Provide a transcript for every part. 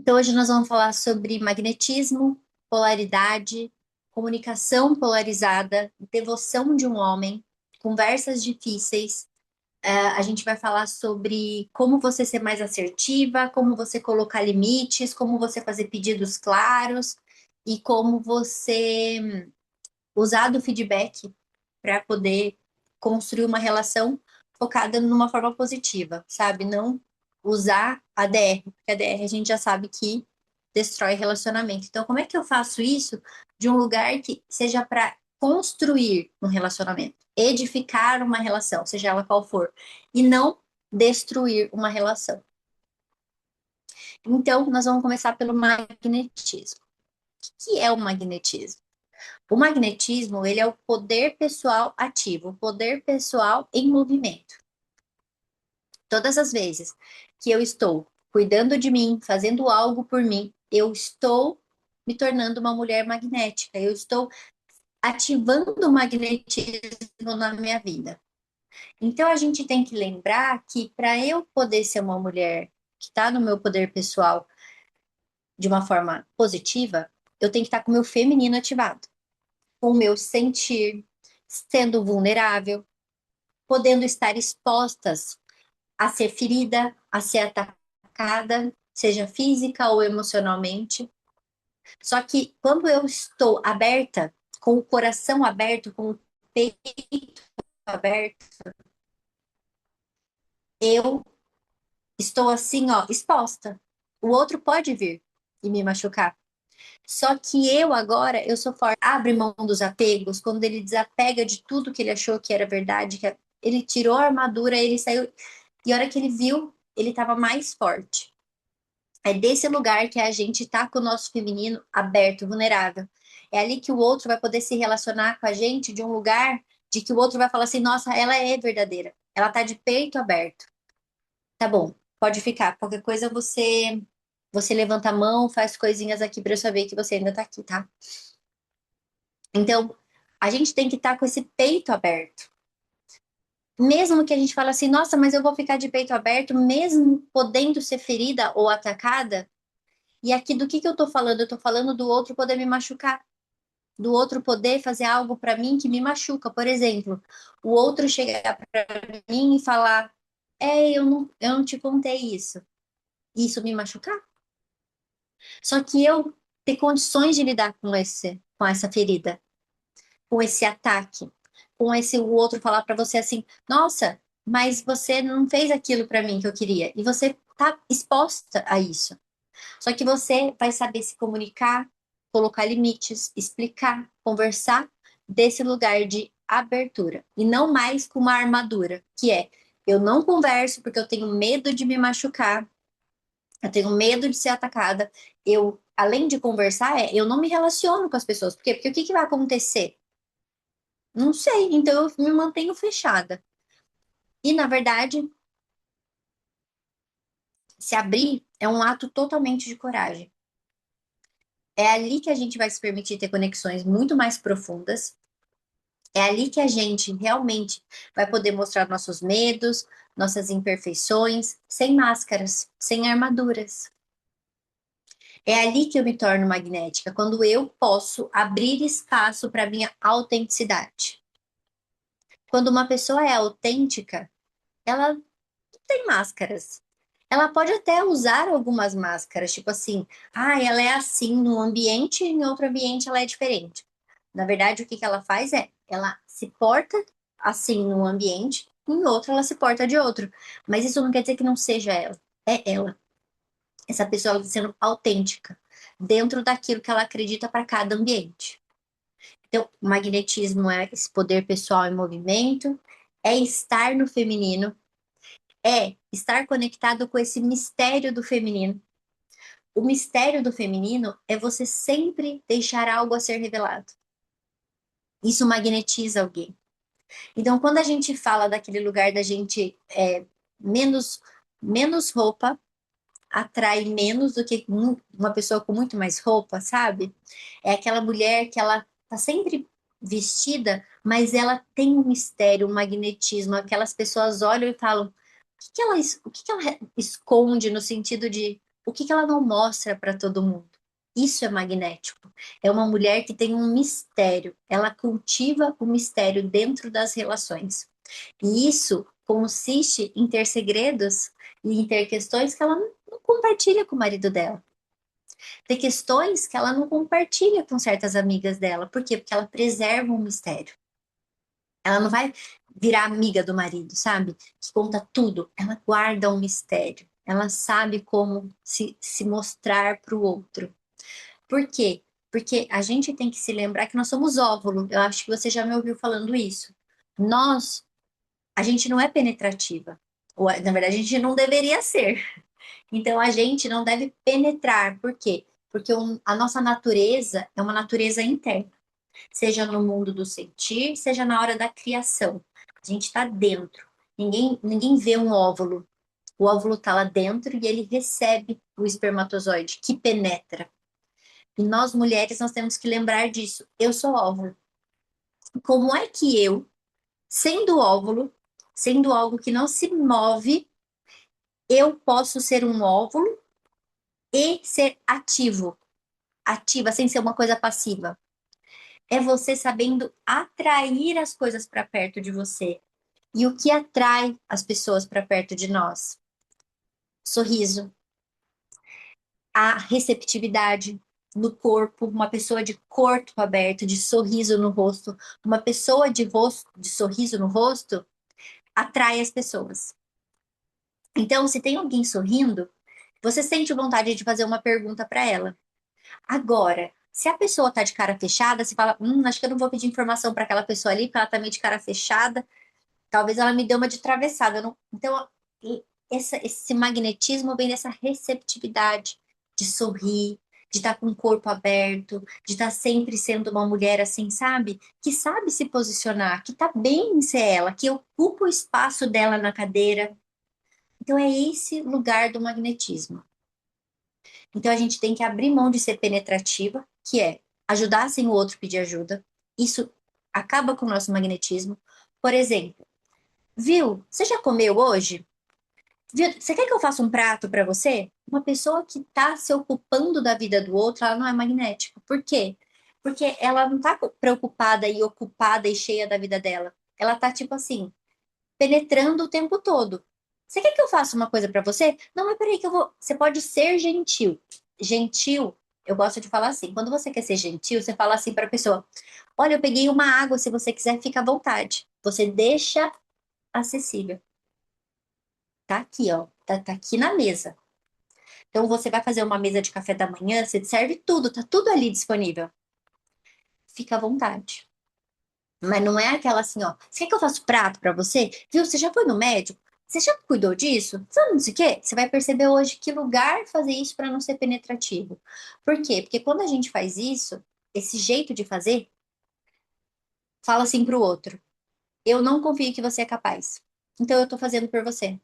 Então, hoje nós vamos falar sobre magnetismo, polaridade, comunicação polarizada, devoção de um homem, conversas difíceis. A gente vai falar sobre como você ser mais assertiva, como você colocar limites, como você fazer pedidos claros e como você usar do feedback para poder construir uma relação focada numa forma positiva, sabe? Não usar a DR, porque a DR a gente já sabe que destrói relacionamento. Então, como é que eu faço isso de um lugar que seja para construir um relacionamento, edificar uma relação, seja ela qual for, e não destruir uma relação? Então, nós vamos começar pelo magnetismo. O que é o magnetismo? O magnetismo, ele é o poder pessoal ativo, o poder pessoal em movimento. Todas as vezes que eu estou cuidando de mim, fazendo algo por mim, eu estou me tornando uma mulher magnética, eu estou ativando o magnetismo na minha vida. Então a gente tem que lembrar que para eu poder ser uma mulher que está no meu poder pessoal de uma forma positiva, eu tenho que estar com o meu feminino ativado, com o meu sentir, sendo vulnerável, podendo estar expostas a ser ferida, a ser atacada, seja física ou emocionalmente. Só que quando eu estou aberta, com o coração aberto, com o peito aberto, eu estou assim, ó, exposta. O outro pode vir e me machucar. Só que eu agora, eu sou forte. Abre mão dos apegos, quando ele desapega de tudo que ele achou que era verdade, ele tirou a armadura, ele saiu. E a hora que ele viu, ele estava mais forte. É desse lugar que a gente tá com o nosso feminino aberto, vulnerável. É ali que o outro vai poder se relacionar com a gente de um lugar de que o outro vai falar assim: nossa, ela é verdadeira. Ela tá de peito aberto. Tá bom, pode ficar. Qualquer coisa você levanta a mão, faz coisinhas aqui para eu saber que você ainda tá aqui, tá? Então, a gente tem que estar com esse peito aberto. Mesmo que a gente fale assim, nossa, mas eu vou ficar de peito aberto, mesmo podendo ser ferida ou atacada. E aqui do que eu tô falando? Eu tô falando do outro poder me machucar, do outro poder fazer algo para mim que me machuca. Por exemplo, o outro chegar para mim e falar: eu não te contei isso. Isso me machucar? Só que eu ter condições de lidar com essa ferida, com esse ataque, com esse o outro falar para você assim: nossa, mas você não fez aquilo para mim que eu queria. E você tá exposta a isso. Só que você vai saber se comunicar, colocar limites, explicar, conversar desse lugar de abertura e não mais com uma armadura, que é eu não converso porque eu tenho medo de me machucar, eu tenho medo de ser atacada. Eu, além de conversar, eu não me relaciono com as pessoas. Por quê? Porque o que vai acontecer? Não sei, então eu me mantenho fechada. E, na verdade, se abrir é um ato totalmente de coragem. É ali que a gente vai se permitir ter conexões muito mais profundas. É ali que a gente realmente vai poder mostrar nossos medos, nossas imperfeições, sem máscaras, sem armaduras. É ali que eu me torno magnética, quando eu posso abrir espaço para minha autenticidade. Quando uma pessoa é autêntica, ela não tem máscaras. Ela pode até usar algumas máscaras, tipo assim, ela é assim no ambiente, em outro ambiente ela é diferente. Na verdade, o que que ela faz é, ela se porta assim num ambiente, em outro ela se porta de outro. Mas isso não quer dizer que não seja ela, é ela. Essa pessoa está sendo autêntica dentro daquilo que ela acredita para cada ambiente. Então, o magnetismo é esse poder pessoal em movimento, é estar no feminino, é estar conectado com esse mistério do feminino. O mistério do feminino é você sempre deixar algo a ser revelado. Isso magnetiza alguém. Então, quando a gente fala daquele lugar da gente menos, menos roupa, atrai menos do que uma pessoa com muito mais roupa, sabe? É aquela mulher que ela tá sempre vestida, mas ela tem um mistério, um magnetismo. Aquelas pessoas olham e falam: o que que ela esconde no sentido de O que que ela não mostra para todo mundo? Isso é magnético. É uma mulher que tem um mistério. Ela cultiva o mistério dentro das relações. E isso consiste em ter segredos e em ter questões que ela não compartilha com o marido dela. Tem questões que ela não compartilha com certas amigas dela. Por quê? Porque ela preserva um mistério. Ela não vai virar amiga do marido, sabe? Que conta tudo. Ela guarda um mistério. Ela sabe como se mostrar para o outro. Por quê? Porque a gente tem que se lembrar que nós somos óvulo. Eu acho que você já me ouviu falando isso. Nós, a gente não é penetrativa. Ou, na verdade, a gente não deveria ser. Então, a gente não deve penetrar. Por quê? Porque a nossa natureza é uma natureza interna. Seja no mundo do sentir, seja na hora da criação. A gente está dentro. Ninguém vê um óvulo. O óvulo está lá dentro e ele recebe o espermatozoide que penetra. E nós mulheres, nós temos que lembrar disso. Eu sou óvulo. Como é que eu, sendo óvulo, sendo algo que não se move, eu posso ser um óvulo e ser ativo? Ativa, sem ser uma coisa passiva. É você sabendo atrair as coisas para perto de você. E o que atrai as pessoas para perto de nós? Sorriso, a receptividade no corpo, uma pessoa de corpo aberto, de sorriso no rosto, uma pessoa de rosto, de sorriso no rosto, atrai as pessoas. Então, se tem alguém sorrindo, você sente vontade de fazer uma pergunta para ela. Agora, se a pessoa tá de cara fechada, você fala, acho que eu não vou pedir informação para aquela pessoa ali, porque ela tá meio de cara fechada. Talvez ela me dê uma de travessada. Então, esse magnetismo vem dessa receptividade de sorrir, de estar com o corpo aberto, de estar sempre sendo uma mulher assim, sabe? Que sabe se posicionar, que tá bem em ser ela, que ocupa o espaço dela na cadeira. Então, é esse lugar do magnetismo. Então, a gente tem que abrir mão de ser penetrativa, que é ajudar sem o outro pedir ajuda. Isso acaba com o nosso magnetismo. Por exemplo, viu? Você já comeu hoje? Viu? Você quer que eu faça um prato para você? Uma pessoa que está se ocupando da vida do outro, ela não é magnética. Por quê? Porque ela não está preocupada e ocupada e cheia da vida dela. Ela tá tipo assim, penetrando o tempo todo. Você quer que eu faça uma coisa para você? Não, mas peraí que eu vou. Você pode ser gentil. Gentil, eu gosto de falar assim. Quando você quer ser gentil, você fala assim para a pessoa: Olha, eu peguei uma água, se você quiser, fica à vontade. Você deixa acessível. Tá aqui, ó. Tá aqui na mesa. Então você vai fazer uma mesa de café da manhã, você serve tudo, tá tudo ali disponível. Fica à vontade. Mas não é aquela assim, ó. Você quer que eu faça prato pra você? Viu? Você já foi no médico? Você já cuidou disso? Você não sei o quê? Você vai perceber hoje que lugar fazer isso para não ser penetrativo. Por quê? Porque quando a gente faz isso, esse jeito de fazer, fala assim pro outro: Eu não confio que você é capaz. Então eu tô fazendo por você.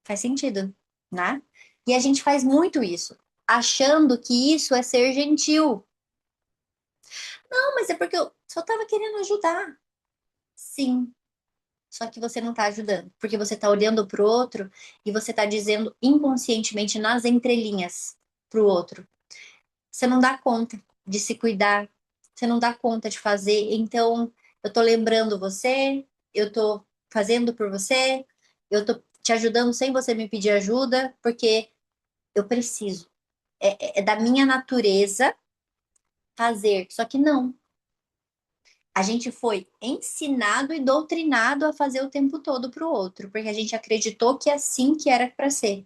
Faz sentido, né? E a gente faz muito isso, achando que isso é ser gentil. Não, mas é porque eu só tava querendo ajudar. Sim, só que você não tá ajudando, porque você tá olhando pro outro e você tá dizendo inconscientemente nas entrelinhas pro outro. Você não dá conta de se cuidar, você não dá conta de fazer. Então, eu tô lembrando você, eu tô fazendo por você, eu tô te ajudando sem você me pedir ajuda, porque eu preciso. É da minha natureza fazer. Só que não. A gente foi ensinado e doutrinado a fazer o tempo todo para o outro, porque a gente acreditou que é assim que era para ser.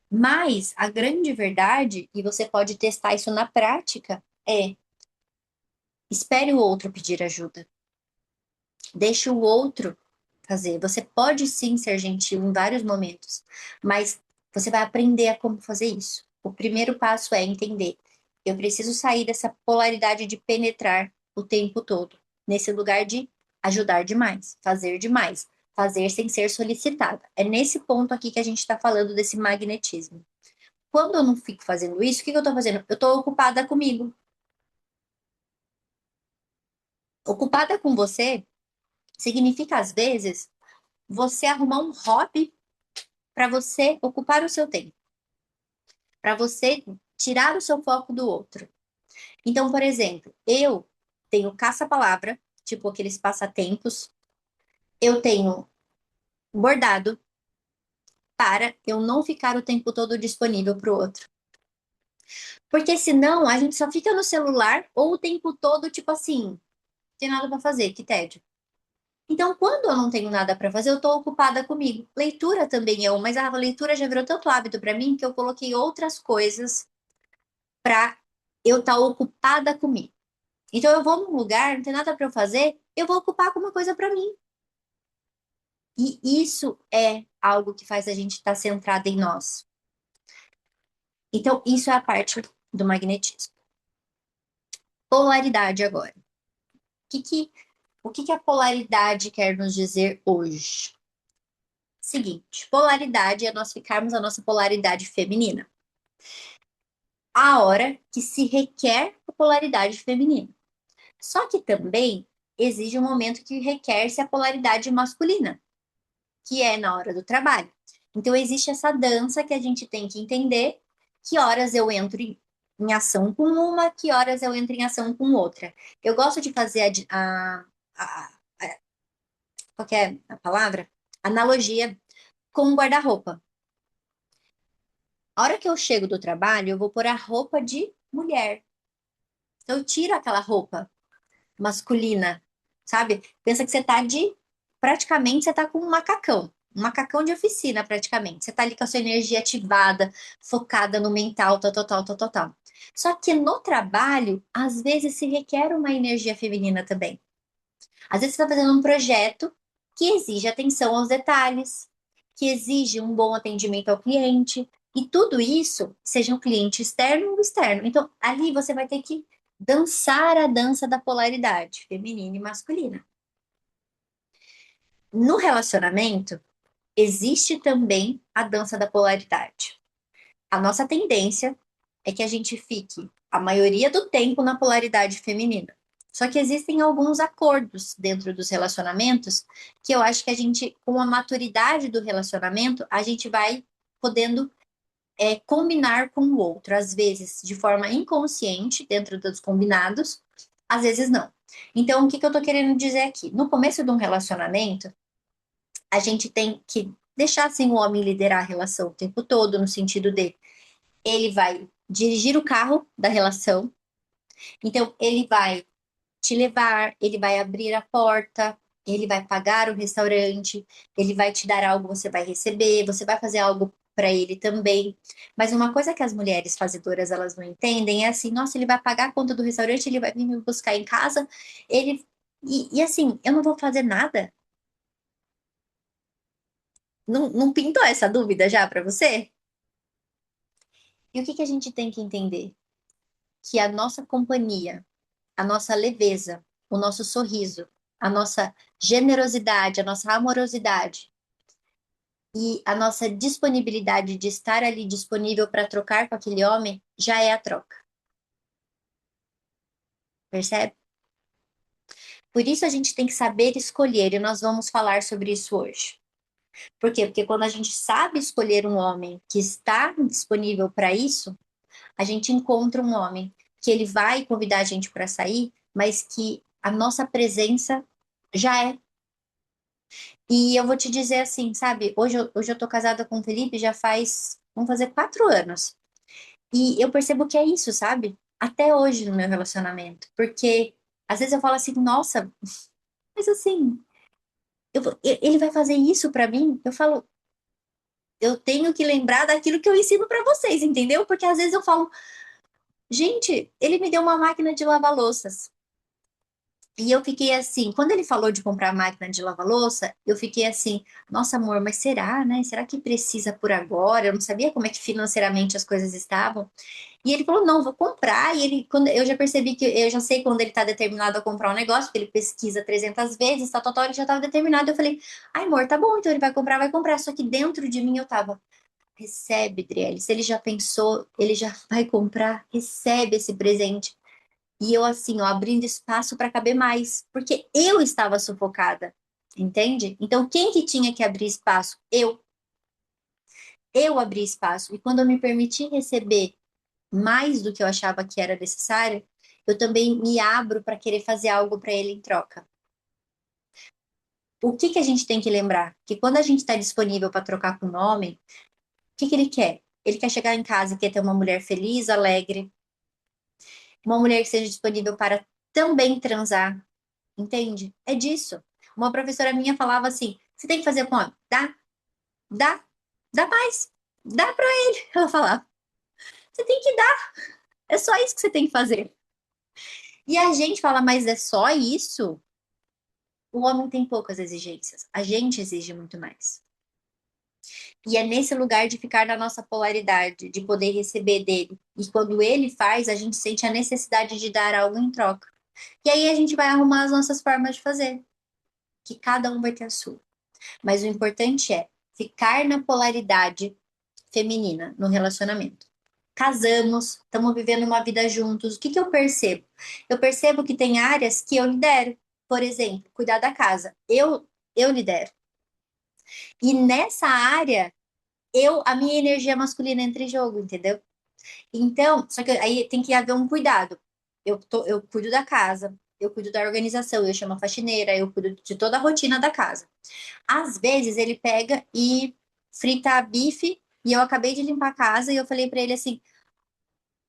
Mas a grande verdade, e você pode testar isso na prática, é espere o outro pedir ajuda. Deixe o outro fazer. Você pode sim ser gentil em vários momentos, mas você vai aprender a como fazer isso. O primeiro passo é entender. Eu preciso sair dessa polaridade de penetrar o tempo todo, nesse lugar de ajudar demais, fazer sem ser solicitada. É nesse ponto aqui que a gente está falando desse magnetismo. Quando eu não fico fazendo isso, o que que eu estou fazendo? Eu estou ocupada comigo. Ocupada com você significa, às vezes, você arrumar um hobby para você ocupar o seu tempo, para você tirar o seu foco do outro. Então, por exemplo, eu tenho caça-palavra, tipo aqueles passatempos, eu tenho bordado para eu não ficar o tempo todo disponível para o outro. Porque senão a gente só fica no celular ou o tempo todo, tipo assim, tem nada para fazer, que tédio. Então, quando eu não tenho nada para fazer, eu estou ocupada comigo. Leitura também é uma, mas a leitura já virou tanto hábito para mim que eu coloquei outras coisas para eu estar ocupada comigo. Então, eu vou num lugar, não tem nada para eu fazer, eu vou ocupar com uma coisa para mim. E isso é algo que faz a gente estar centrada em nós. Então, isso é a parte do magnetismo. Polaridade agora. O que a polaridade quer nos dizer hoje? Seguinte, polaridade é nós ficarmos a nossa polaridade feminina. A hora que se requer a polaridade feminina. Só que também exige um momento que requer-se a polaridade masculina, que é na hora do trabalho. Então, existe essa dança que a gente tem que entender que horas eu entro em ação com uma, que horas eu entro em ação com outra. Eu gosto de fazer qual que é a palavra? Analogia com um guarda-roupa. A hora que eu chego do trabalho, eu vou pôr a roupa de mulher. Então, eu tiro aquela roupa masculina, sabe? Pensa que você tá de. Praticamente você tá com um macacão de oficina, praticamente. Você tá ali com a sua energia ativada, focada no mental, tal, tal, tal, tal, tal, tal. Só que no trabalho, às vezes se requer uma energia feminina também. Às vezes você está fazendo um projeto que exige atenção aos detalhes, que exige um bom atendimento ao cliente, e tudo isso, seja um cliente externo ou externo. Então, ali você vai ter que dançar a dança da polaridade, feminina e masculina. No relacionamento, existe também a dança da polaridade. A nossa tendência é que a gente fique a maioria do tempo na polaridade feminina. Só que existem alguns acordos dentro dos relacionamentos que eu acho que a gente, com a maturidade do relacionamento, a gente vai podendo combinar com o outro, às vezes de forma inconsciente, dentro dos combinados, às vezes não. Então, o que que eu tô querendo dizer aqui? No começo de um relacionamento, a gente tem que deixar assim o homem liderar a relação o tempo todo, no sentido de ele vai dirigir o carro da relação, então ele vai te levar, ele vai abrir a porta, ele vai pagar o restaurante, ele vai te dar algo, você vai receber, você vai fazer algo para ele também. Mas uma coisa que as mulheres fazedoras elas não entendem é assim, nossa, ele vai pagar a conta do restaurante, ele vai vir me buscar em casa, ele e assim, eu não vou fazer nada. Não, não pintou essa dúvida já para você? E o que que a gente tem que entender? Que a nossa companhia, a nossa leveza, o nosso sorriso, a nossa generosidade, a nossa amorosidade e a nossa disponibilidade de estar ali disponível para trocar com aquele homem já é a troca, percebe? Por isso a gente tem que saber escolher e nós vamos falar sobre isso hoje. Por quê? Porque quando a gente sabe escolher um homem que está disponível para isso, a gente encontra um homem que ele vai convidar a gente para sair, mas que a nossa presença já é. E eu vou te dizer assim, sabe? Hoje eu tô casada com o Felipe já vão fazer 4 anos. E eu percebo que é isso, sabe? Até hoje no meu relacionamento. Porque às vezes eu falo assim, nossa, mas assim, ele vai fazer isso pra mim? Eu falo, eu tenho que lembrar daquilo que eu ensino pra vocês, entendeu? Porque às vezes eu falo, gente, ele me deu uma máquina de lavar louças. E eu fiquei assim, quando ele falou de comprar máquina de lavar louça, eu fiquei assim, nossa amor, mas será, né? Será que precisa por agora? Eu não sabia como é que financeiramente as coisas estavam. E ele falou, não, vou comprar. E ele, quando eu já percebi que eu já sei quando ele está determinado a comprar um negócio, porque ele pesquisa 300 vezes, tal, tal, tal, ele já estava determinado. Eu falei, ai amor, tá bom, então ele vai comprar, vai comprar. Só que dentro de mim eu tava, recebe, Driele, se ele já pensou, ele já vai comprar, recebe esse presente. E eu, assim, ó, abrindo espaço para caber mais, porque eu estava sufocada, entende? Então, quem que tinha que abrir espaço? Eu. eu abri espaço. E quando eu me permiti receber mais do que eu achava que era necessário, eu também me abro para querer fazer algo para ele em troca. O que que a gente tem que lembrar? Que quando a gente está disponível para trocar com o homem, o que que ele quer? Ele quer chegar em casa e quer ter uma mulher feliz, alegre, uma mulher que seja disponível para também transar, entende? É disso. Uma professora minha falava assim: você tem que fazer com o homem? Dá, dá, dá mais, dá para ele. Ela falava: você tem que dar, é só isso que você tem que fazer. E a gente fala, mas é só isso? O homem tem poucas exigências, a gente exige muito mais. E é nesse lugar de ficar na nossa polaridade, de poder receber dele. E quando ele faz, a gente sente a necessidade de dar algo em troca. E aí a gente vai arrumar as nossas formas de fazer, que cada um vai ter a sua. Mas o importante é ficar na polaridade feminina no relacionamento. Casamos, estamos vivendo uma vida juntos. O que que eu percebo? Eu percebo que tem áreas que eu lidero. Por exemplo, cuidar da casa. Eu lidero. E nessa área, a minha energia masculina entra em jogo, entendeu? Então, só que aí tem que haver um cuidado. Eu cuido da casa, eu cuido da organização, eu chamo a faxineira, eu cuido de toda a rotina da casa. Às vezes ele pega e frita bife e eu acabei de limpar a casa e eu falei pra ele assim: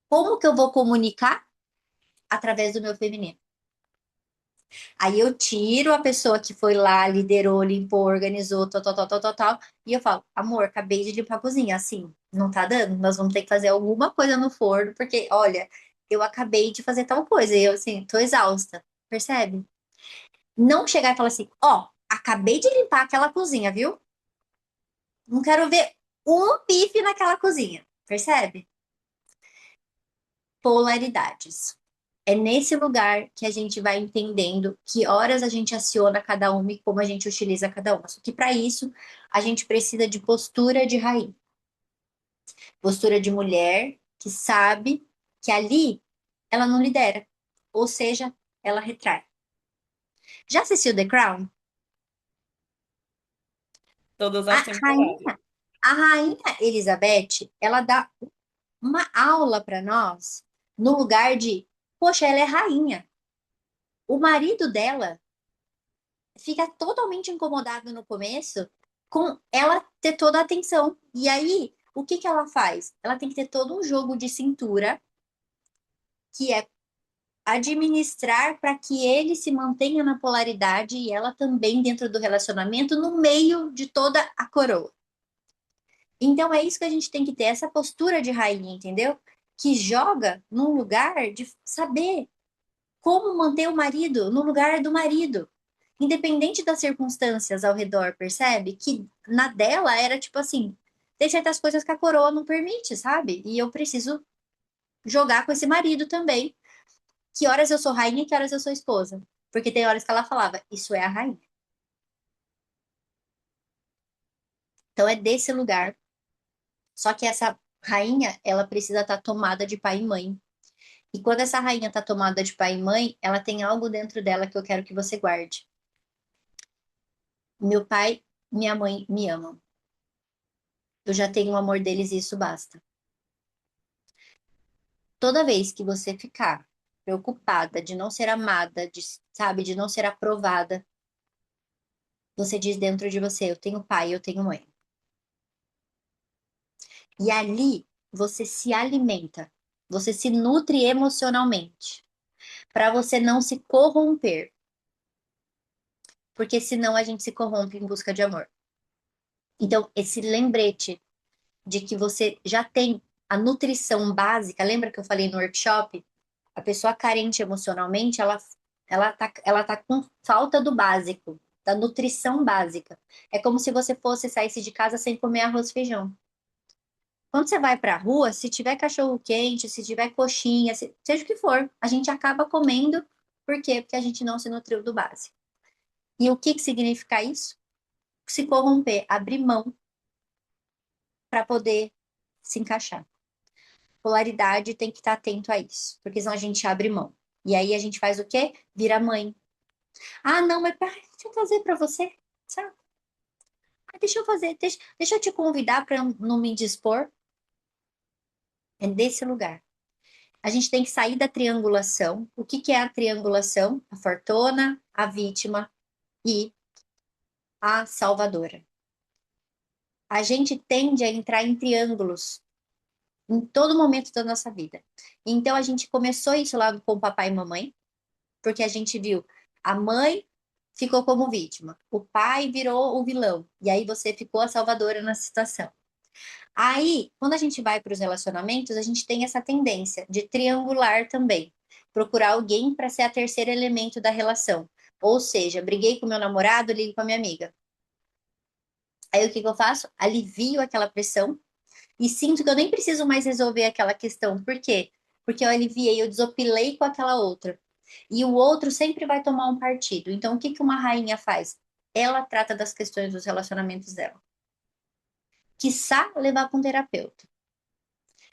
como que eu vou comunicar através do meu feminino? Aí eu tiro a pessoa que foi lá, liderou, limpou, organizou, tal, tal, tal, tal, tal, tal, e eu falo, amor, acabei de limpar a cozinha, assim, não tá dando? Nós vamos ter que fazer alguma coisa no forno, porque, olha, eu acabei de fazer tal coisa, e eu, assim, tô exausta, percebe? Não chegar e falar assim, ó, acabei de limpar aquela cozinha, viu? Não quero ver um bife naquela cozinha, percebe? Polaridades. É nesse lugar que a gente vai entendendo que horas a gente aciona cada uma e como a gente utiliza cada uma. Só que para isso, a gente precisa de postura de rainha. Postura de mulher que sabe que ali ela não lidera. Ou seja, ela retrai. Já assistiu The Crown? Todas A as temporadas. rainha, a rainha Elizabeth, ela dá uma aula para nós no lugar de, poxa, ela é rainha. O marido dela fica totalmente incomodado no começo com ela ter toda a atenção. E aí, o que que ela faz? Ela tem que ter todo um jogo de cintura, que é administrar para que ele se mantenha na polaridade e ela também dentro do relacionamento, no meio de toda a coroa. Então é isso que a gente tem que ter, essa postura de rainha, entendeu? Que joga num lugar de saber como manter o marido no lugar do marido, independente das circunstâncias ao redor, percebe? Que na dela era tipo assim, tem certas coisas que a coroa não permite, sabe? E eu preciso jogar com esse marido também. Que horas eu sou rainha e que horas eu sou esposa. Porque tem horas que ela falava, isso é a rainha. Então é desse lugar. Só que essa rainha, ela precisa estar tomada de pai e mãe. E quando essa rainha está tomada de pai e mãe, ela tem algo dentro dela que eu quero que você guarde. Meu pai, minha mãe me amam. Eu já tenho o amor deles e isso basta. Toda vez que você ficar preocupada de não ser amada, de, sabe, de não ser aprovada, você diz dentro de você: eu tenho pai, eu tenho mãe. E ali você se alimenta, você se nutre emocionalmente, para você não se corromper, porque senão a gente se corrompe em busca de amor. Então, esse lembrete de que você já tem a nutrição básica, lembra que eu falei no workshop? A pessoa carente emocionalmente, ela tá com falta do básico, da nutrição básica. É como se você fosse saísse de casa sem comer arroz e feijão. Quando você vai para a rua, se tiver cachorro quente, se tiver coxinha, seja o que for, a gente acaba comendo. Por quê? Porque a gente não se nutriu do básico. E o que que significa isso? Se corromper, abrir mão para poder se encaixar. Polaridade tem que estar atento a isso, porque senão a gente abre mão. E aí a gente faz o quê? Vira mãe. Ah, não, mas deixa eu trazer para você, sabe? Deixa eu fazer, deixa eu te convidar para não me dispor. É desse lugar. A gente tem que sair da triangulação. O que que é a triangulação? A fortuna, a vítima e a salvadora. A gente tende a entrar em triângulos em todo momento da nossa vida. Então a gente começou isso lá com papai e mamãe, porque a gente viu a mãe ficou como vítima, o pai virou o vilão, e aí você ficou a salvadora na situação. Aí, quando a gente vai para os relacionamentos, a gente tem essa tendência de triangular também, procurar alguém para ser a terceiro elemento da relação. Ou seja, briguei com meu namorado, ligo com a minha amiga. Aí o que que eu faço? Alivio aquela pressão e sinto que eu nem preciso mais resolver aquela questão. Por quê? Porque eu aliviei, eu desopilei com aquela outra. E o outro sempre vai tomar um partido. Então, o que que uma rainha faz? Ela trata das questões dos relacionamentos dela. Quiçá levar para um terapeuta,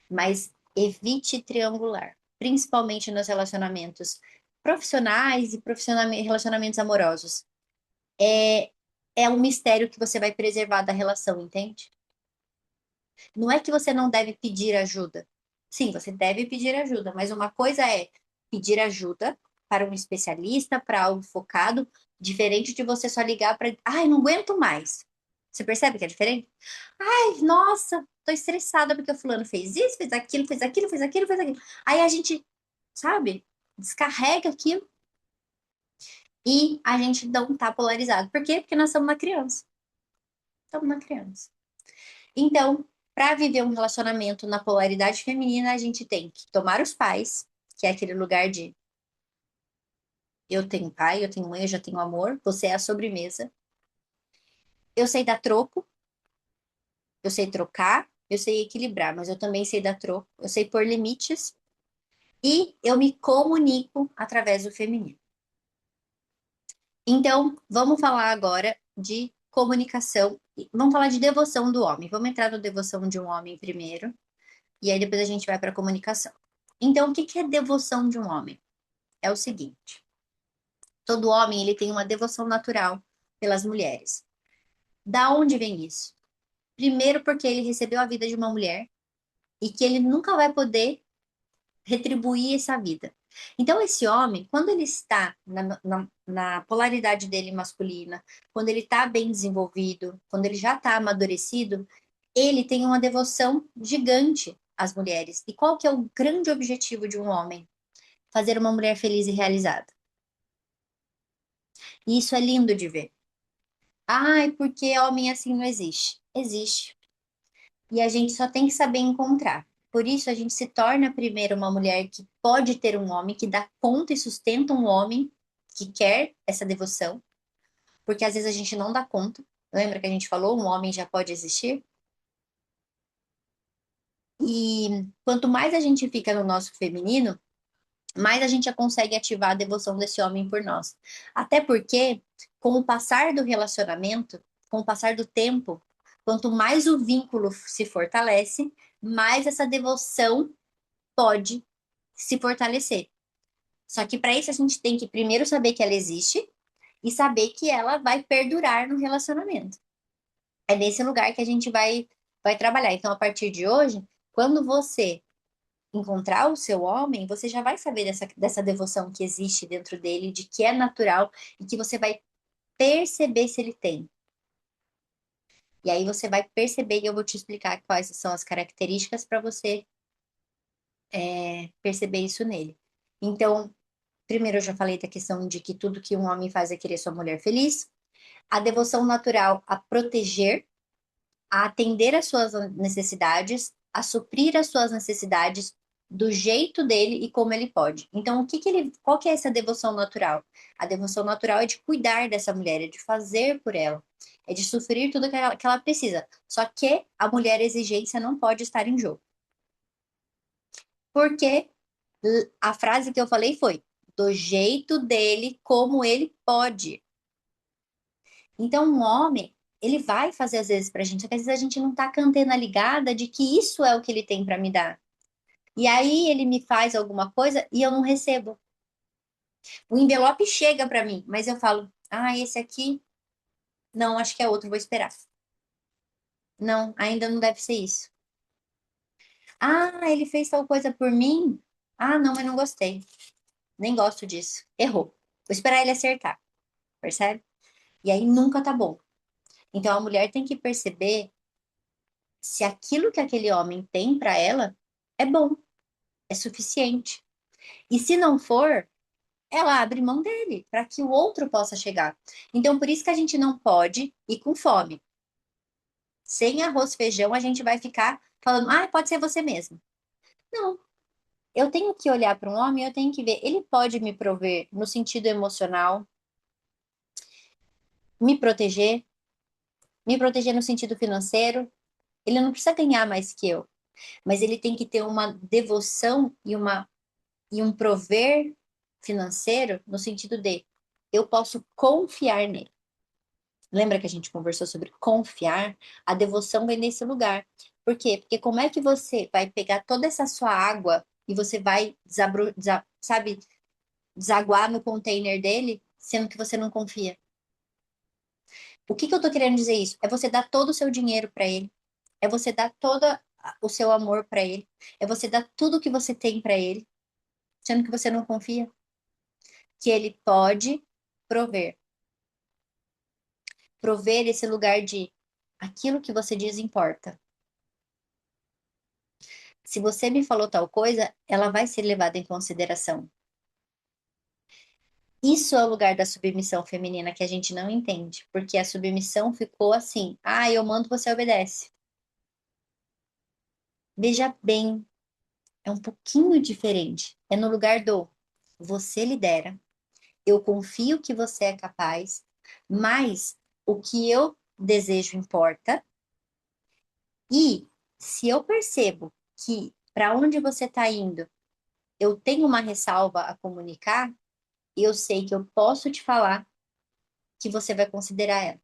mas evite triangular, principalmente nos relacionamentos profissionais e relacionamentos amorosos. É, é um mistério que você vai preservar da relação, entende? Não é que você não deve pedir ajuda. Sim, você deve pedir ajuda, mas uma coisa é pedir ajuda para um especialista, para algo focado, diferente de você só ligar para, ai, não aguento mais. Você percebe que é diferente? Ai, nossa, tô estressada porque o fulano fez isso, fez aquilo, fez aquilo, fez aquilo, fez aquilo. Aí a gente, sabe, descarrega aquilo e a gente não tá polarizado. Por quê? Porque nós estamos na criança. Estamos na criança. Então, para viver um relacionamento na polaridade feminina, a gente tem que tomar os pais, que é aquele lugar de eu tenho pai, eu tenho mãe, eu já tenho amor, você é a sobremesa. Eu sei dar troco, eu sei trocar, eu sei equilibrar, mas eu também sei dar troco, eu sei pôr limites e eu me comunico através do feminino. Então, vamos falar agora de comunicação, vamos falar de devoção do homem. Vamos entrar na devoção de um homem primeiro. E aí depois a gente vai para a comunicação. Então, o que que é devoção de um homem? É o seguinte: todo homem ele tem uma devoção natural pelas mulheres. Da onde vem isso? Primeiro, porque ele recebeu a vida de uma mulher e que ele nunca vai poder retribuir essa vida. Então, esse homem, quando ele está na polaridade dele masculina, quando ele está bem desenvolvido, quando ele já está amadurecido, ele tem uma devoção gigante às mulheres. E qual que é o grande objetivo de um homem? Fazer uma mulher feliz e realizada. E isso é lindo de ver. Ai, porque homem assim não existe. Existe. E a gente só tem que saber encontrar. Por isso, a gente se torna primeiro uma mulher que pode ter um homem, que dá conta e sustenta um homem que quer essa devoção, porque às vezes a gente não dá conta. Lembra que a gente falou, um homem já pode existir? E quanto mais a gente fica no nosso feminino, mais a gente já consegue ativar a devoção desse homem por nós. Até porque, com o passar do relacionamento, com o passar do tempo, quanto mais o vínculo se fortalece, mais essa devoção pode se fortalecer. Só que para isso a gente tem que primeiro saber que ela existe e saber que ela vai perdurar no relacionamento. É nesse lugar que a gente vai trabalhar. Então, a partir de hoje, quando você encontrar o seu homem, você já vai saber dessa devoção que existe dentro dele, de que é natural e que você vai perceber se ele tem. E aí você vai perceber e eu vou te explicar quais são as características para você perceber isso nele. Então, primeiro eu já falei da questão de que tudo que um homem faz é querer sua mulher feliz. A devoção natural a proteger, a atender às suas necessidades, a suprir as suas necessidades do jeito dele e como ele pode. Então, qual que é essa devoção natural? A devoção natural é de cuidar dessa mulher, é de fazer por ela, é de sofrer tudo que ela precisa. Só que a mulher exigência não pode estar em jogo. Porque a frase que eu falei foi do jeito dele, como ele pode. Então, um homem, ele vai fazer às vezes pra gente, só que às vezes a gente não tá com a antena ligada de que isso é o que ele tem pra me dar. E aí ele me faz alguma coisa e eu não recebo. O envelope chega pra mim, mas eu falo, esse aqui, não, acho que é outro, vou esperar. Não, ainda não deve ser isso. Ah, ele fez tal coisa por mim? Ah, não, mas não gostei. Nem gosto disso. Errou. Vou esperar ele acertar, percebe? E aí nunca tá bom. Então a mulher tem que perceber se aquilo que aquele homem tem pra ela é bom, é suficiente. E se não for, ela abre mão dele para que o outro possa chegar. Então por isso que a gente não pode ir com fome. Sem arroz, feijão, a gente vai ficar falando, ah, pode ser você mesmo. Não, eu tenho que olhar para um homem, eu tenho que ver, ele pode me prover no sentido emocional, me proteger, me proteger no sentido financeiro. Ele não precisa ganhar mais que eu, mas ele tem que ter uma devoção e um prover financeiro no sentido de eu posso confiar nele. Lembra que a gente conversou sobre confiar? A devoção vem nesse lugar. Por quê? Porque como é que você vai pegar toda essa sua água e você vai sabe, desaguar no container dele, sendo que você não confia? O que que eu tô querendo dizer isso? É você dar todo o seu dinheiro para ele, é você dar todo o seu amor para ele, é você dar tudo que você tem para ele, sendo que você não confia que ele pode prover. Prover esse lugar de aquilo que você diz importa. Se você me falou tal coisa, ela vai ser levada em consideração. Isso é o lugar da submissão feminina que a gente não entende, porque a submissão ficou assim: ah, eu mando, você obedece. Veja bem, é um pouquinho diferente. É no lugar do você lidera, eu confio que você é capaz, mas o que eu desejo importa. E se eu percebo que para onde você está indo, eu tenho uma ressalva a comunicar, eu sei que eu posso te falar que você vai considerar ela.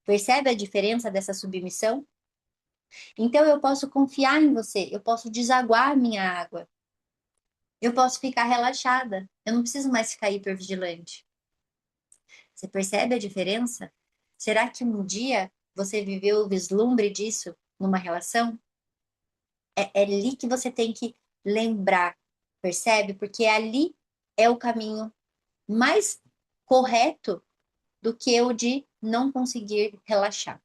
Percebe a diferença dessa submissão? Então eu posso confiar em você, eu posso desaguar minha água, eu posso ficar relaxada, eu não preciso mais ficar hipervigilante. Você percebe a diferença? Será que um dia você viveu o vislumbre disso numa relação? É ali que você tem que lembrar, percebe? Porque ali é o caminho mais correto do que o de não conseguir relaxar.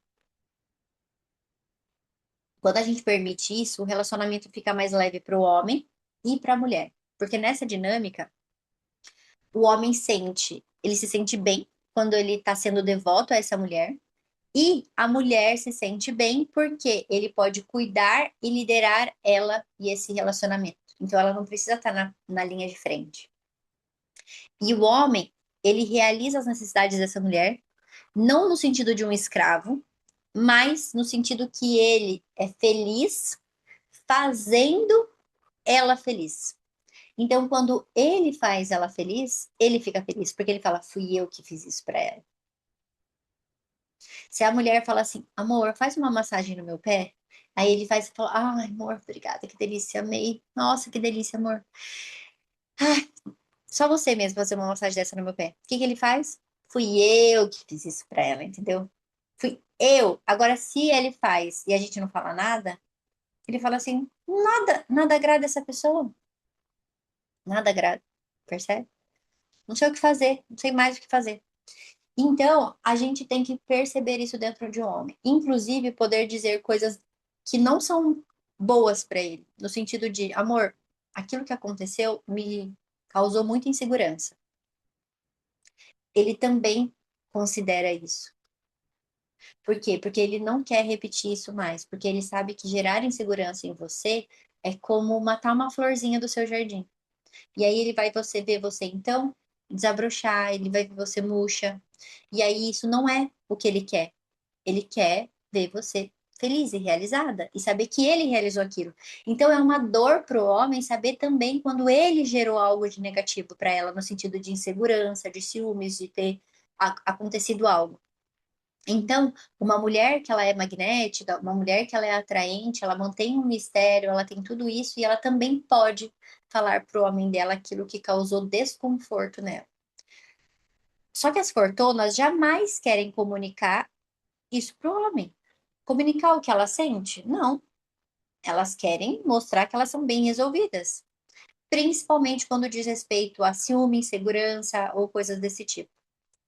Quando a gente permite isso, o relacionamento fica mais leve para o homem e para a mulher. Porque nessa dinâmica, o homem sente, ele se sente bem quando ele está sendo devoto a essa mulher, e a mulher se sente bem porque ele pode cuidar e liderar ela e esse relacionamento. Então ela não precisa estar na linha de frente. E o homem, ele realiza as necessidades dessa mulher, não no sentido de um escravo, mas no sentido que ele é feliz fazendo ela feliz. Então, quando ele faz ela feliz, ele fica feliz, porque ele fala, fui eu que fiz isso pra ela. Se a mulher fala assim, amor, faz uma massagem no meu pé, aí ele faz e fala, ai, amor, obrigada, que delícia, amei. Nossa, que delícia, amor. Ai, só você mesmo fazer uma massagem dessa no meu pé. O que que ele faz? Fui eu que fiz isso pra ela, entendeu? Fui eu. Agora, se ele faz e a gente não fala nada, ele fala assim, nada agrada essa pessoa. Nada agrada. Percebe? Não sei o que fazer, não sei mais o que fazer. Então, a gente tem que perceber isso dentro de um homem. Inclusive, poder dizer coisas que não são boas para ele, no sentido de, amor, aquilo que aconteceu me causou muita insegurança. Ele também considera isso. Por quê? Porque ele não quer repetir isso mais, porque ele sabe que gerar insegurança em você é como matar uma florzinha do seu jardim. E aí ele vai ver você então desabrochar, ele vai ver você murcha. E aí isso não é o que ele quer. Ele quer ver você feliz e realizada e saber que ele realizou aquilo. Então é uma dor para o homem saber também quando ele gerou algo de negativo para ela, no sentido de insegurança, de ciúmes, de ter acontecido algo. Então, uma mulher que ela é magnética, uma mulher que ela é atraente, ela mantém um mistério, ela tem tudo isso e ela também pode falar pro homem dela aquilo que causou desconforto nela. Só que as fortonas jamais querem comunicar isso pro homem. Comunicar o que ela sente? Não. Elas querem mostrar que elas são bem resolvidas. Principalmente quando diz respeito a ciúme, insegurança ou coisas desse tipo.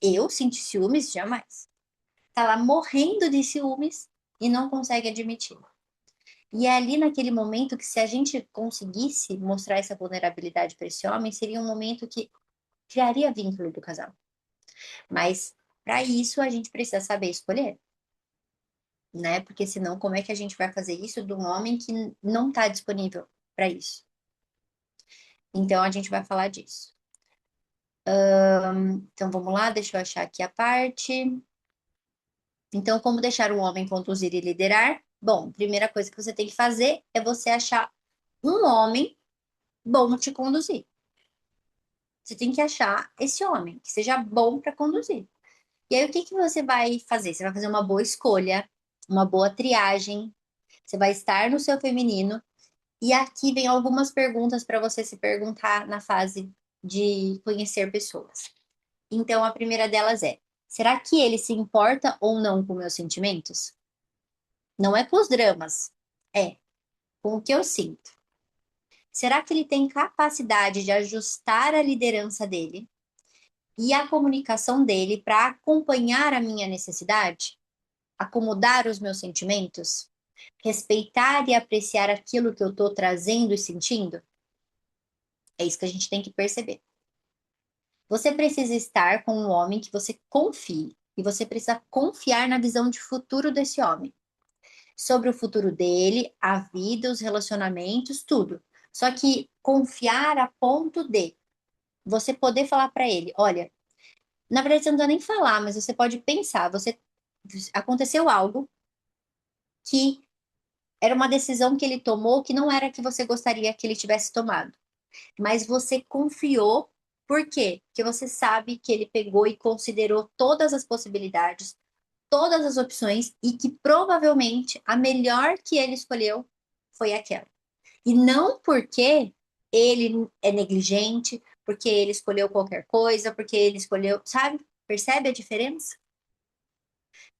Eu senti ciúmes? Jamais. Tá lá morrendo de ciúmes e não consegue admitir. E é ali naquele momento que, se a gente conseguisse mostrar essa vulnerabilidade para esse homem, seria um momento que criaria vínculo do casal. Mas para isso a gente precisa saber escolher, né? Porque senão, como é que a gente vai fazer isso de um homem que não está disponível para isso? Então a gente vai falar disso. Então vamos lá, deixa eu achar aqui a parte. Então, como deixar um homem conduzir e liderar? Bom, primeira coisa que você tem que fazer é você achar um homem bom te conduzir. Você tem que achar esse homem que seja bom para conduzir. E aí, o que que você vai fazer? Você vai fazer uma boa escolha, uma boa triagem. Você vai estar no seu feminino. E aqui vem algumas perguntas para você se perguntar na fase de conhecer pessoas. Então, a primeira delas é: será que ele se importa ou não com meus sentimentos? Não é com os dramas, é com o que eu sinto. Será que ele tem capacidade de ajustar a liderança dele e a comunicação dele para acompanhar a minha necessidade, acomodar os meus sentimentos, respeitar e apreciar aquilo que eu estou trazendo e sentindo? É isso que a gente tem que perceber. Você precisa estar com um homem que você confie e você precisa confiar na visão de futuro desse homem, sobre o futuro dele, a vida, os relacionamentos, tudo. Só que confiar a ponto de você poder falar para ele, olha, na verdade você não precisa nem falar, mas você pode pensar, você aconteceu algo que era uma decisão que ele tomou que não era a que você gostaria que ele tivesse tomado, mas você confiou. Por quê? Porque você sabe que ele pegou e considerou todas as possibilidades, todas as opções e que provavelmente a melhor que ele escolheu foi aquela. E não porque ele é negligente, porque ele escolheu qualquer coisa, porque ele escolheu, sabe? Percebe a diferença?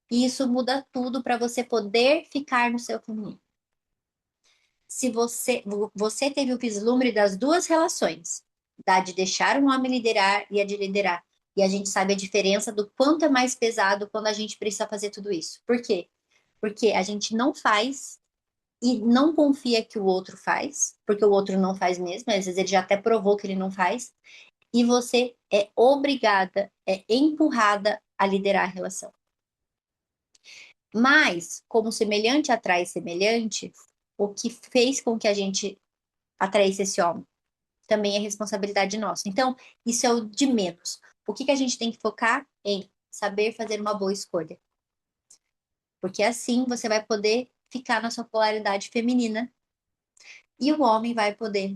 E isso muda tudo para você poder ficar no seu caminho. Se você teve o vislumbre das duas relações, da de deixar um homem liderar e a de liderar. E a gente sabe a diferença do quanto é mais pesado quando a gente precisa fazer tudo isso. Por quê? Porque a gente não faz e não confia que o outro faz, porque o outro não faz mesmo, às vezes ele já até provou que ele não faz, e você é obrigada, é empurrada a liderar a relação. Mas, como semelhante atrai semelhante, o que fez com que a gente atraísse esse homem também é responsabilidade nossa. Então, isso é o de menos. O que que a gente tem que focar em saber fazer uma boa escolha, porque assim você vai poder ficar na sua polaridade feminina e o homem vai poder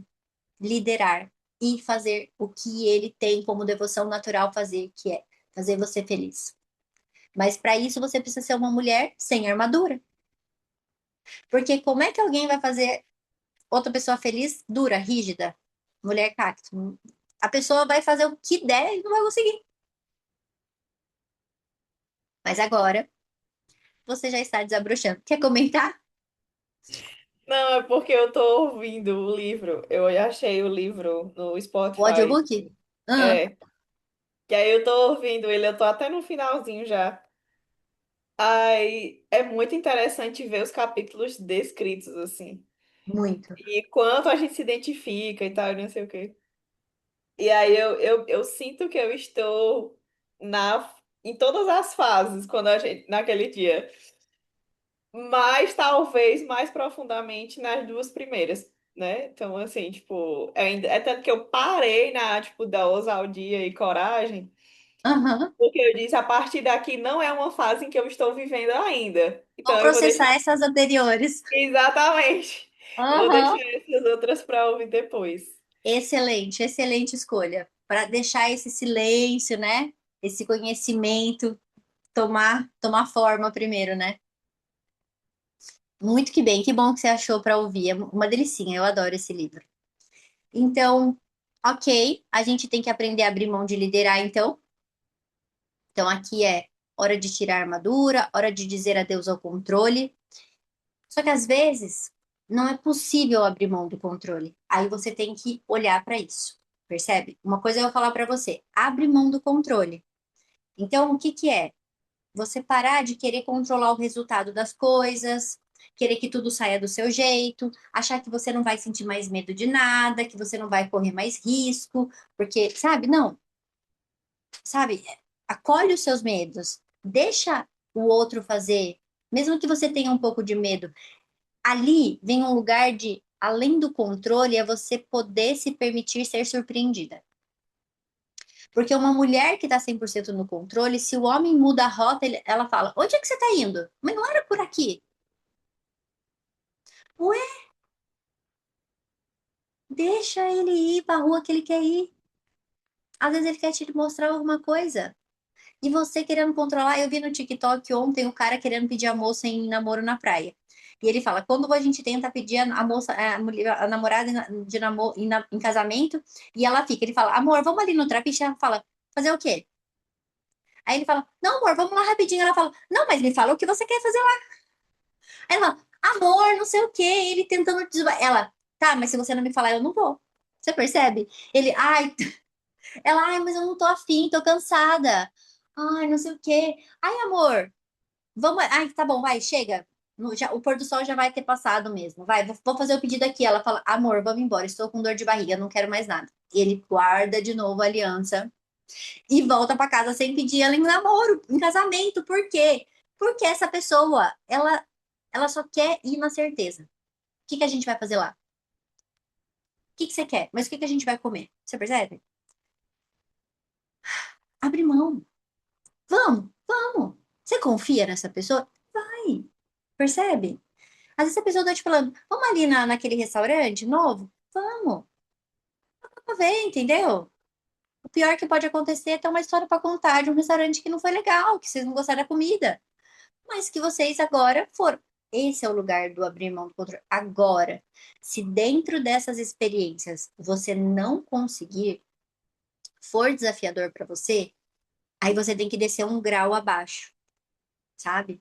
liderar e fazer o que ele tem como devoção natural fazer, que é fazer você feliz. Mas para isso você precisa ser uma mulher sem armadura. Porque como é que alguém vai fazer outra pessoa feliz, dura, rígida, mulher cacto? A pessoa vai fazer o que der e não vai conseguir. Mas agora você já está desabrochando. Quer comentar Não, é porque eu tô ouvindo o livro. Eu achei o livro no o Spotify. audiobook? Ah, É. Que aí eu tô ouvindo ele, eu tô até no finalzinho já. Aí é muito interessante ver os capítulos descritos, assim. muito. E quanto a gente se identifica e tal, e não sei o quê. E aí eu sinto que eu estou em todas as fases quando naquele dia. Mas talvez mais profundamente nas duas primeiras, né? Então, assim, tipo, é tanto que eu parei na, tipo, da ousadia e coragem, Aham. porque eu disse, a partir daqui não é uma fase em que eu estou vivendo ainda. Vou Então, eu vou processar deixar. essas anteriores. Exatamente. Eu vou deixar Aham. essas outras para ouvir depois. Excelente, excelente escolha. Para deixar esse silêncio, né? Esse conhecimento tomar forma primeiro, né? Muito que bem, que bom que você achou para ouvir. É uma delicinha, eu adoro esse livro. Então, ok, a gente tem que aprender a abrir mão de liderar, então. Então, aqui é. hora de tirar a armadura, hora de dizer adeus ao controle. Só que às vezes não é possível abrir mão do controle. Aí você tem que olhar para isso, percebe? Uma coisa eu vou falar para você: abre mão do controle. Então, o que que é? Você parar de querer controlar o resultado das coisas, querer que tudo saia do seu jeito, achar que você não vai sentir mais medo de nada, que você não vai correr mais risco, porque, sabe? Não, sabe? Acolhe os seus medos, deixa o outro fazer, mesmo que você tenha um pouco de medo. Ali vem um lugar de, além do controle, é você poder se permitir ser surpreendida. Porque uma mulher que está 100% no controle, se o homem muda a rota, ela fala: onde é que você está indo? Mas não era por aqui. Ué, deixa ele ir para a rua que ele quer ir. Às vezes ele quer te mostrar alguma coisa. E você querendo controlar. Eu vi no TikTok ontem o cara querendo pedir a moça em namoro na praia. E ele fala: quando a gente tenta pedir a moça, a, mulher, a namorada de namoro, em casamento, e ela fica, ele fala: amor, vamos ali no trapiche. Ela fala: fazer o quê? Aí ele fala: não, amor, vamos lá rapidinho. Ela fala: não, mas me fala o que você quer fazer lá. Aí ela: amor, não sei o quê. Ele tentando. Ela: tá, mas se você não me falar, eu não vou. Você percebe? Ele: ai, ela: ai, mas eu não tô afim, tô cansada. Ai, não sei o quê. Ai, amor. Vamos. Ai, tá bom, vai, chega. O pôr do sol já vai ter passado mesmo. Vai, vou fazer o pedido aqui. Ela fala: amor, vamos embora, estou com dor de barriga, não quero mais nada. Ele guarda de novo a aliança e volta para casa sem pedir ela em namoro, em casamento. Por quê? Porque essa pessoa, ela só quer ir na certeza. O que que a gente vai fazer lá? O que que você quer? Mas o que que a gente vai comer? Você percebe? Abre mão. Vamos, vamos. Você confia nessa pessoa? Vai. Percebe? Às vezes a pessoa tá te falando: vamos ali naquele restaurante novo? Vamos. Vamos ver, entendeu? O pior que pode acontecer é ter uma história para contar de um restaurante que não foi legal, que vocês não gostaram da comida, mas que vocês agora foram. Esse é o lugar do abrir mão do controle. Agora, se dentro dessas experiências você não conseguir, for desafiador para você, aí você tem que descer um grau abaixo, sabe?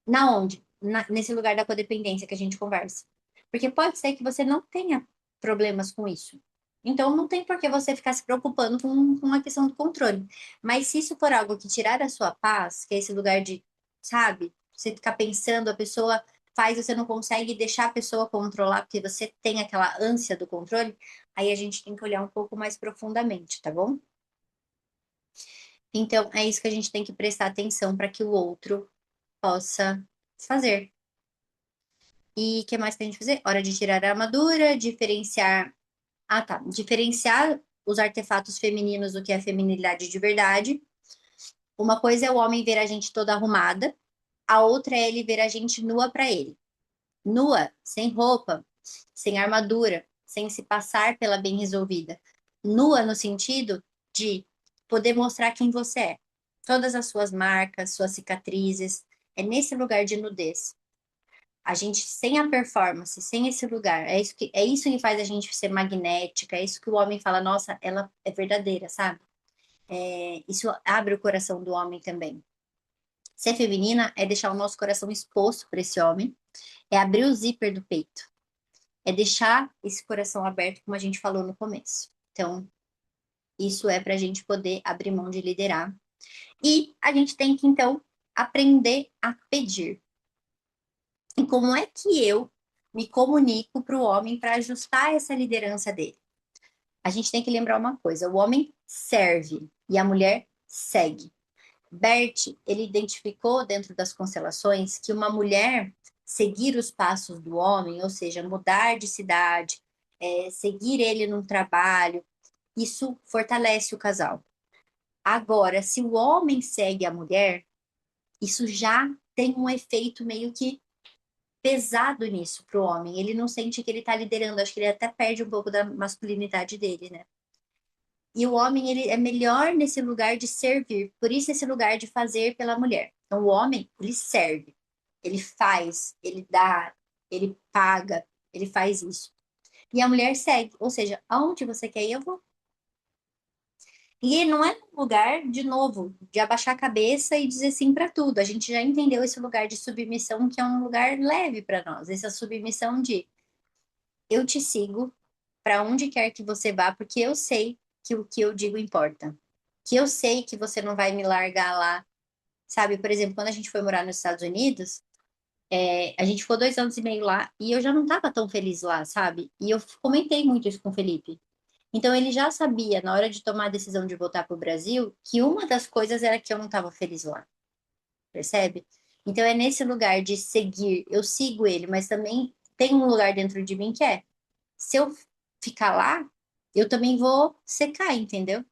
Na onde? Nesse lugar da codependência que a gente conversa. Porque pode ser que você não tenha problemas com isso. Então, não tem por que você ficar se preocupando com a questão do controle. Mas se isso for algo que tirar a sua paz, que é esse lugar de, sabe, você ficar pensando, a pessoa faz, você não consegue deixar a pessoa controlar, porque você tem aquela ânsia do controle, aí a gente tem que olhar um pouco mais profundamente, tá bom? Então, é isso que a gente tem que prestar atenção para que o outro possa fazer. E o que mais que a gente fazer? Hora de tirar a armadura, diferenciar. Ah, tá. Diferenciar os artefatos femininos do que é feminilidade de verdade. Uma coisa é o homem ver a gente toda arrumada, a outra é ele ver a gente nua para ele. Nua, sem roupa, sem armadura, sem se passar pela bem resolvida. Nua no sentido de poder mostrar quem você é. Todas as suas marcas, suas cicatrizes. É nesse lugar de nudez. A gente, sem a performance, sem esse lugar, é isso que faz a gente ser magnética, é isso que o homem fala: nossa, ela é verdadeira, sabe? Isso abre o coração do homem também. Ser feminina é deixar o nosso coração exposto para esse homem, é abrir o zíper do peito, é deixar esse coração aberto, como a gente falou no começo. Então, isso é para a gente poder abrir mão de liderar. E a gente tem que, então, aprender a pedir. E como é que eu me comunico para o homem para ajustar essa liderança dele? A gente tem que lembrar uma coisa: o homem serve e a mulher segue. Bert, ele identificou dentro das constelações que uma mulher seguir os passos do homem, ou seja, mudar de cidade, seguir ele num trabalho, isso fortalece o casal. Agora, se o homem segue a mulher, isso já tem um efeito meio que pesado nisso pro homem. Ele não sente que ele tá liderando, acho que ele até perde um pouco da masculinidade dele, né? E o homem, ele é melhor nesse lugar de servir, por isso esse lugar de fazer pela mulher. Então, o homem, ele serve, ele faz, ele dá, ele paga, ele faz isso. E a mulher segue, ou seja, aonde você quer ir, eu vou. E não é um lugar, de novo, de abaixar a cabeça e dizer sim para tudo. A gente já entendeu esse lugar de submissão, que é um lugar leve para nós. Essa submissão de eu te sigo para onde quer que você vá, porque eu sei que o que eu digo importa. Que eu sei que você não vai me largar lá. Sabe, por exemplo, quando a gente foi morar nos Estados Unidos, a gente ficou 2 anos e meio lá e eu já não estava tão feliz lá, sabe? E eu comentei muito isso com o Felipe. Então ele já sabia, na hora de tomar a decisão de voltar para o Brasil, que uma das coisas era que eu não estava feliz lá, percebe? Então é nesse lugar de seguir, eu sigo ele, mas também tem um lugar dentro de mim que é, se eu ficar lá, eu também vou secar, entendeu?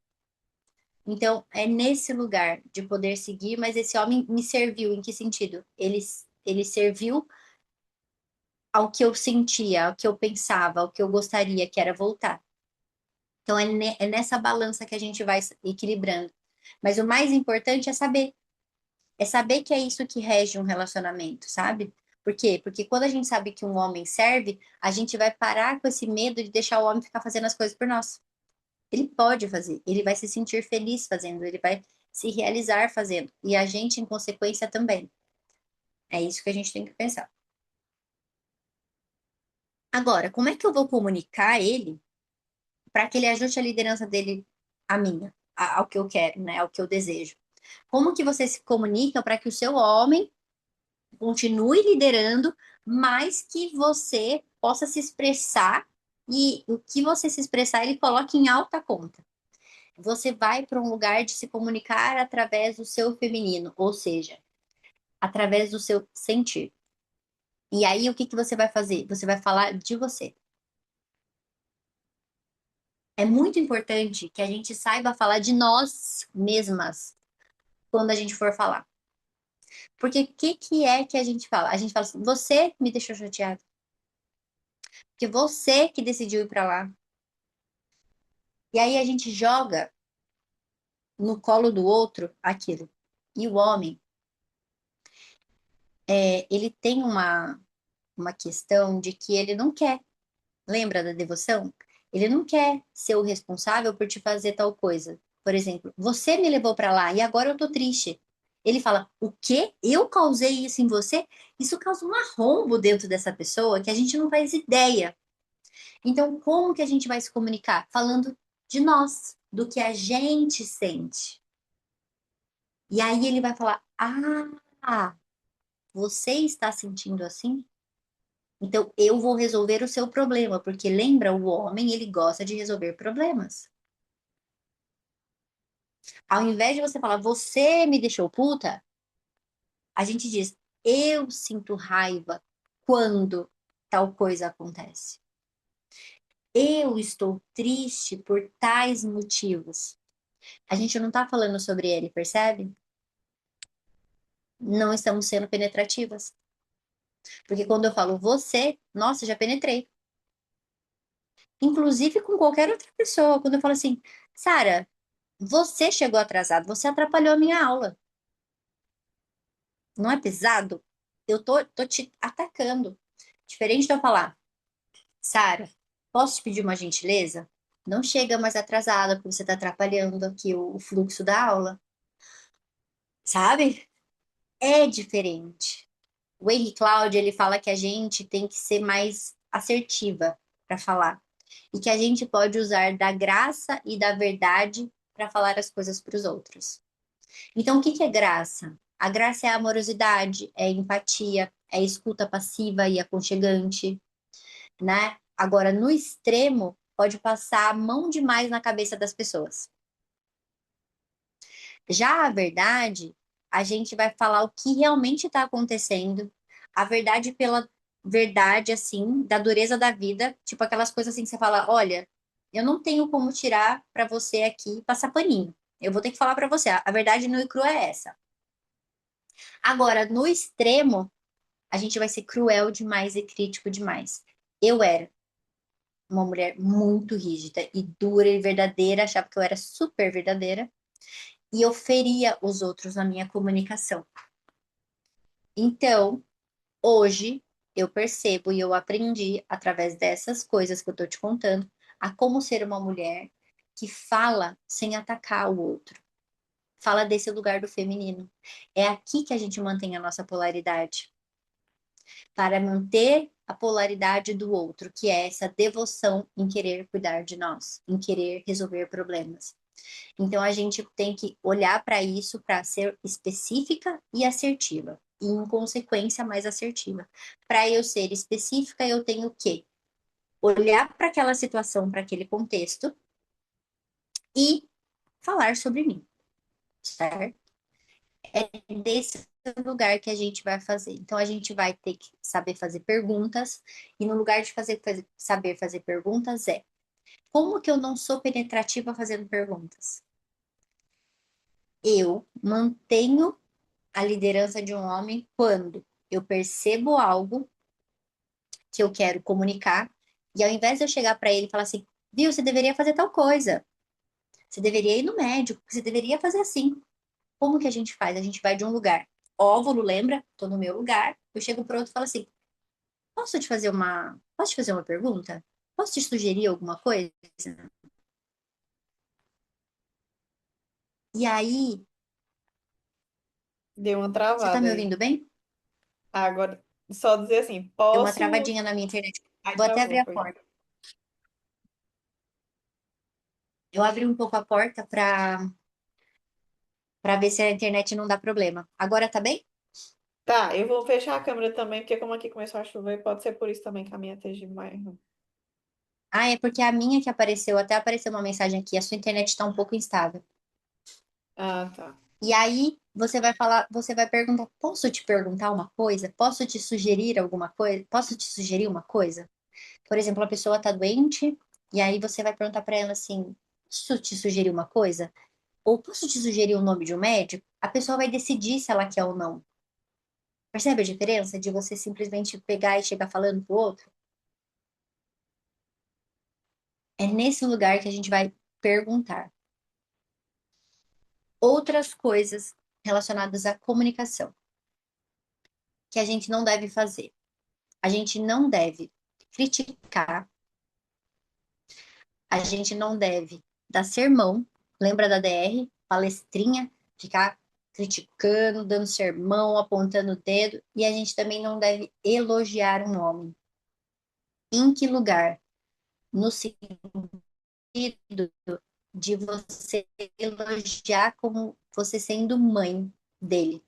Então é nesse lugar de poder seguir, mas esse homem me serviu, em que sentido? Ele serviu ao que eu sentia, ao que eu pensava, ao que eu gostaria, que era voltar. Então, é nessa balança que a gente vai equilibrando. Mas o mais importante é saber que é isso que rege um relacionamento, sabe? Por quê? Porque quando a gente sabe que um homem serve, a gente vai parar com esse medo de deixar o homem ficar fazendo as coisas por nós. Ele pode fazer, ele vai se sentir feliz fazendo, ele vai se realizar fazendo. E a gente, em consequência, também. É isso que a gente tem que pensar. Agora, como é que eu vou comunicar a ele para que ele ajuste a liderança dele à minha, ao que eu quero, né, ao que eu desejo? Como que você se comunica para que o seu homem continue liderando, mas que você possa se expressar e o que você se expressar ele coloque em alta conta? Você vai para um lugar de se comunicar através do seu feminino, ou seja, através do seu sentir. E aí, o que que você vai fazer? Você vai falar de você. É muito importante que a gente saiba falar de nós mesmas quando a gente for falar. Porque o que, que é que a gente fala? A gente fala assim, você me deixou chateado. Porque você que decidiu ir para lá. E aí a gente joga no colo do outro aquilo. E o homem, ele tem uma questão de que ele não quer. Lembra da devoção? Ele não quer ser o responsável por te fazer tal coisa. Por exemplo, você me levou para lá e agora eu tô triste. Ele fala: O quê? Eu causei isso em você? Isso causa um arrombo dentro dessa pessoa que a gente não faz ideia. Então, como que a gente vai se comunicar? Falando de nós, do que a gente sente. E aí ele vai falar: Ah, você está sentindo assim? Então eu vou resolver o seu problema, porque lembra, o homem, ele gosta de resolver problemas. Ao invés de você falar, você me deixou puta, a gente diz, eu sinto raiva quando tal coisa acontece. Eu estou triste por tais motivos. A gente não tá falando sobre ele, percebe? Não estamos sendo penetrativas. Porque quando eu falo você, nossa, já penetrei. Inclusive com qualquer outra pessoa. Quando eu falo assim, Sara, você chegou atrasado, você atrapalhou a minha aula. Não é pesado? Eu tô te atacando. Diferente de eu falar, Sara, posso te pedir uma gentileza? Não chega mais atrasada, porque você está atrapalhando aqui o fluxo da aula. Sabe? É diferente. O Henry Cloud, ele fala que a gente tem que ser mais assertiva para falar. E que a gente pode usar da graça e da verdade para falar as coisas para os outros. Então, o que que é graça? A graça é a amorosidade, é a empatia, é a escuta passiva e aconchegante, né? Agora, no extremo, pode passar a mão demais na cabeça das pessoas. Já a verdade, a gente vai falar o que realmente está acontecendo, a verdade pela verdade, assim, da dureza da vida, tipo aquelas coisas assim que você fala: olha, eu não tenho como tirar para você aqui passar paninho. Eu vou ter que falar para você, a verdade nua e crua é essa. Agora, no extremo, a gente vai ser cruel demais e crítico demais. Eu era uma mulher muito rígida e dura e verdadeira, achava que eu era super verdadeira e eu feria os outros na minha comunicação. Então, hoje, eu percebo e eu aprendi através dessas coisas que eu tô te contando a como ser uma mulher que fala sem atacar o outro. Fala desse lugar do feminino. É aqui que a gente mantém a nossa polaridade, para manter a polaridade do outro, que é essa devoção em querer cuidar de nós, em querer resolver problemas. Então a gente tem que olhar para isso para ser específica e assertiva, e em consequência mais assertiva. Para eu ser específica, eu tenho que olhar para aquela situação, para aquele contexto e falar sobre mim, certo? É desse lugar que a gente vai fazer. Então, a gente vai ter que saber fazer perguntas, e no lugar de saber fazer perguntas é como que eu não sou penetrativa fazendo perguntas? Eu mantenho a liderança de um homem quando eu percebo algo que eu quero comunicar, e ao invés de eu chegar para ele e falar assim, viu, você deveria fazer tal coisa, você deveria ir no médico, você deveria fazer assim. Como que a gente faz? A gente vai de um lugar. Óvulo, lembra? Tô no meu lugar. Eu chego pro outro e falo assim: Posso te fazer uma pergunta? Posso te sugerir alguma coisa? E aí, Deu uma você tá me travada aí. ouvindo bem? Agora, só dizer assim, Deu uma posso. travadinha na minha internet. Aí Vou até abrir travou, a foi. porta. Eu abri um pouco a porta para ver se a internet não dá problema. Agora tá bem? Tá, eu vou fechar a câmera também, porque como aqui começou a chover, pode ser por isso também que a minha esteja mais ruim. Ah, é porque a minha que apareceu, até apareceu uma mensagem aqui, a sua internet está um pouco instável. Ah, tá. E aí você vai falar, você vai perguntar, posso te perguntar uma coisa? Posso te sugerir alguma coisa? Posso te sugerir uma coisa? Por exemplo, a pessoa está doente e aí você vai perguntar para ela assim, posso te sugerir uma coisa? Ou posso te sugerir o nome de um médico? A pessoa vai decidir se ela quer ou não. Percebe a diferença de você simplesmente pegar e chegar falando pro outro? É nesse lugar que a gente vai perguntar. Outras coisas relacionadas à comunicação que a gente não deve fazer. A gente não deve criticar, a gente não deve dar sermão, lembra da DR? Palestrinha, ficar criticando, dando sermão, apontando o dedo, e a gente também não deve elogiar um homem. Em que lugar? No sentido de você elogiar como você sendo mãe dele.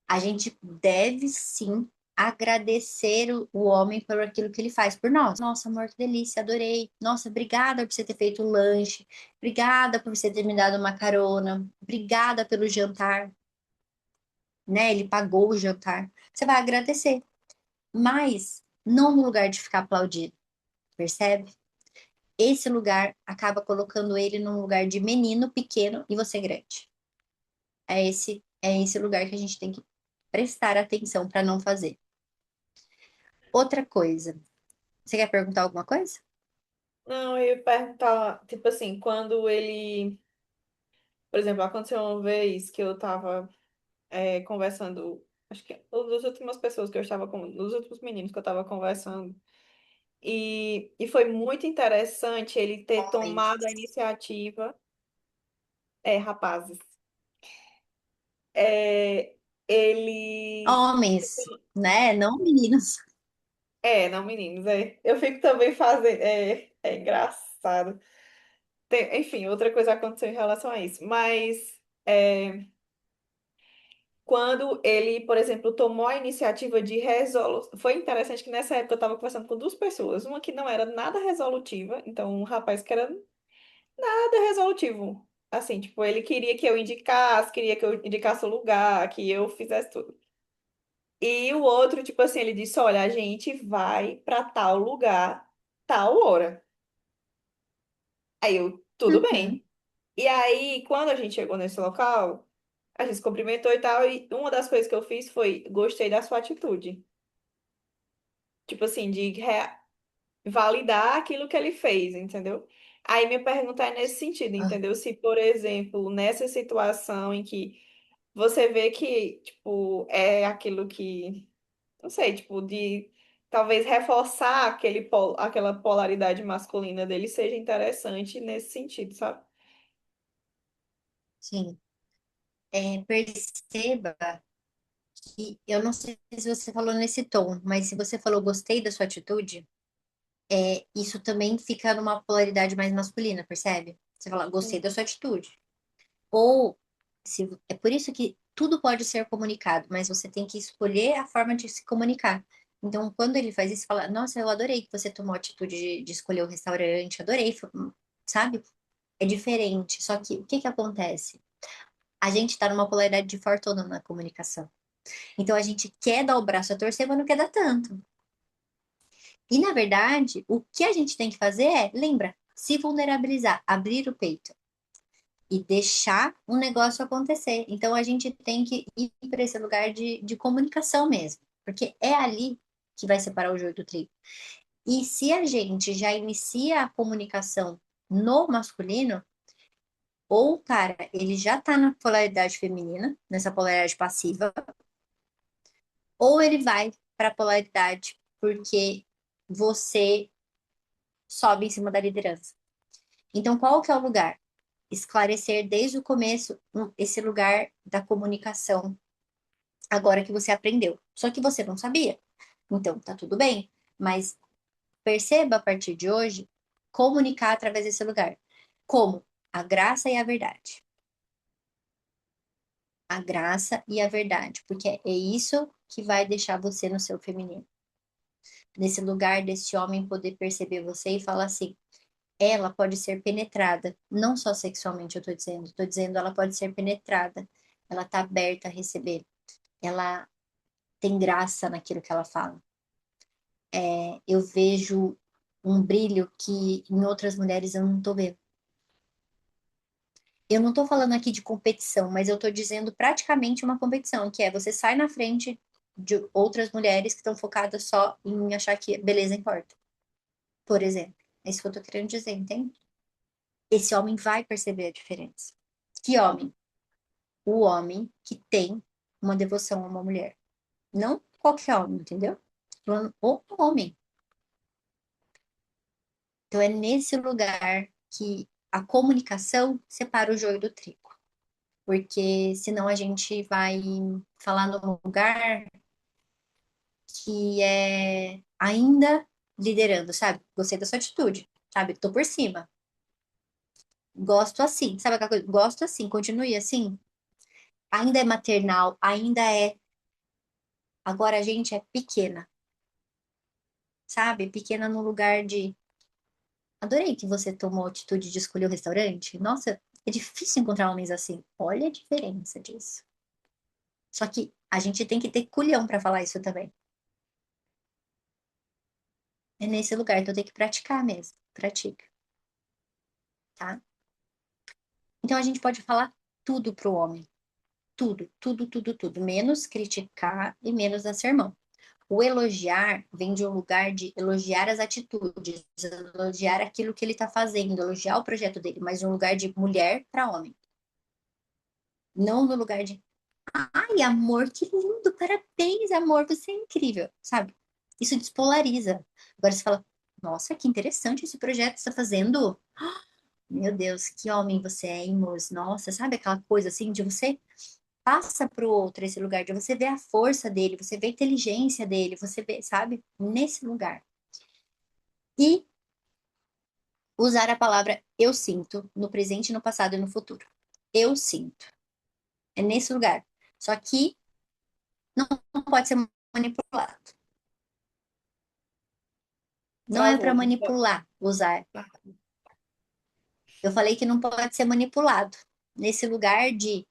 A gente deve sim agradecer o homem por aquilo que ele faz por nós. Nossa, amor, que delícia, adorei. Nossa, obrigada por você ter feito o lanche. Obrigada por você ter me dado uma carona. Obrigada pelo jantar, né? Ele pagou o jantar. Você vai agradecer, mas não no lugar de ficar aplaudido, percebe? Esse lugar acaba colocando ele num lugar de menino pequeno e você grande. É esse lugar que a gente tem que prestar atenção para não fazer. Outra coisa, você quer perguntar alguma coisa? Não, eu ia perguntar, tipo assim, quando ele. Por exemplo, aconteceu uma vez que eu tava conversando. Acho que uma das últimas pessoas que eu estava com. Dos últimos meninos que eu estava conversando. E foi muito interessante ele ter Homens. tomado a iniciativa. É, rapazes. É, ele. Homens, né? Não meninos. É, não, meninos, é. Eu fico também fazendo. É engraçado. Enfim, outra coisa aconteceu em relação a isso. Mas quando ele, por exemplo, tomou a iniciativa de resolução. Foi interessante que nessa época eu estava conversando com duas pessoas. Uma que não era nada resolutiva, então um rapaz que era nada resolutivo. Assim, tipo, ele queria que eu indicasse, queria que eu indicasse o lugar, que eu fizesse tudo. E o outro, tipo assim, ele disse: Olha, a gente vai para tal lugar, tal hora. Aí eu, tudo Uhum. bem. E aí, quando a gente chegou nesse local, a gente se cumprimentou e tal, e uma das coisas que eu fiz foi: gostei da sua atitude. Tipo assim, de validar aquilo que ele fez, entendeu? Aí minha pergunta é nesse sentido, Ah, entendeu? Se, por exemplo, nessa situação em que você vê que, tipo, é aquilo que, não sei, tipo, de talvez reforçar aquela polaridade masculina dele seja interessante nesse sentido, sabe? Sim. Perceba que eu não sei se você falou nesse tom, mas se você falou gostei da sua atitude, isso também fica numa polaridade mais masculina, percebe? Você fala gostei da sua atitude. Ou é por isso que tudo pode ser comunicado, mas você tem que escolher a forma de se comunicar. Então, quando ele faz isso, fala, nossa, eu adorei que você tomou a atitude de escolher o restaurante, adorei, sabe? É diferente. Só que o que que acontece? A gente está numa polaridade de fortuna na comunicação. Então, a gente quer dar o braço a torcer, mas não quer dar tanto. E, na verdade, o que a gente tem que fazer lembra, se vulnerabilizar, abrir o peito e deixar um negócio acontecer. Então a gente tem que ir para esse lugar de comunicação mesmo, porque é ali que vai separar o joio do trigo. E se a gente já inicia a comunicação no masculino, ou o cara, ele já tá na polaridade feminina, nessa polaridade passiva, ou ele vai para a polaridade porque você sobe em cima da liderança. Então, qual que é o lugar? Esclarecer desde o começo esse lugar da comunicação, agora que você aprendeu. Só que você não sabia. Então, tá tudo bem. Mas perceba a partir de hoje comunicar através desse lugar. Como? A graça e a verdade. A graça e a verdade. Porque é isso que vai deixar você no seu feminino. Nesse lugar desse homem poder perceber você e falar assim: ela pode ser penetrada, não só sexualmente, eu tô dizendo, ela pode ser penetrada, ela tá aberta a receber, ela tem graça naquilo que ela fala. Eu vejo um brilho que em outras mulheres eu não tô vendo. Eu não tô falando aqui de competição, mas eu tô dizendo praticamente uma competição, que é você sai na frente de outras mulheres que estão focadas só em achar que beleza importa, por exemplo. É isso que eu tô querendo dizer, entende? Esse homem vai perceber a diferença. Que homem? O homem que tem uma devoção a uma mulher. Não qualquer homem, entendeu? Falando o homem. Então é nesse lugar que a comunicação separa o joio do trigo. Porque senão a gente vai falar num lugar que é ainda liderando, sabe? Gostei da sua atitude, sabe? Tô por cima. Gosto assim, sabe aquela coisa? Gosto assim, continue assim. Ainda é maternal, ainda é. Agora a gente é pequena, sabe? Pequena no lugar de. Adorei que você tomou a atitude de escolher o restaurante. Nossa, é difícil encontrar homens assim. Olha a diferença disso. Só que a gente tem que ter culhão para falar isso também. É nesse lugar, então tem que praticar mesmo. Pratica, tá? Então a gente pode falar tudo pro homem. Tudo, tudo, tudo, tudo. Menos criticar e menos dar sermão. O elogiar vem de um lugar de elogiar as atitudes, elogiar aquilo que ele está fazendo, elogiar o projeto dele, mas de um lugar de mulher para homem. Não no lugar de, ai, amor, que lindo, parabéns, amor, você é incrível, sabe? Isso despolariza. Agora você fala, nossa, que interessante esse projeto que você está fazendo. Meu Deus, que homem você é, hein, moço? Nossa, sabe aquela coisa assim de você passa para o outro esse lugar, de você ver a força dele, você vê a inteligência dele, você vê, sabe? Nesse lugar. E usar a palavra eu sinto no presente, no passado e no futuro. Eu sinto. É nesse lugar. Só que não pode ser manipulado. Não é para Travou. manipular usar. Eu falei que não pode ser manipulado. Nesse lugar de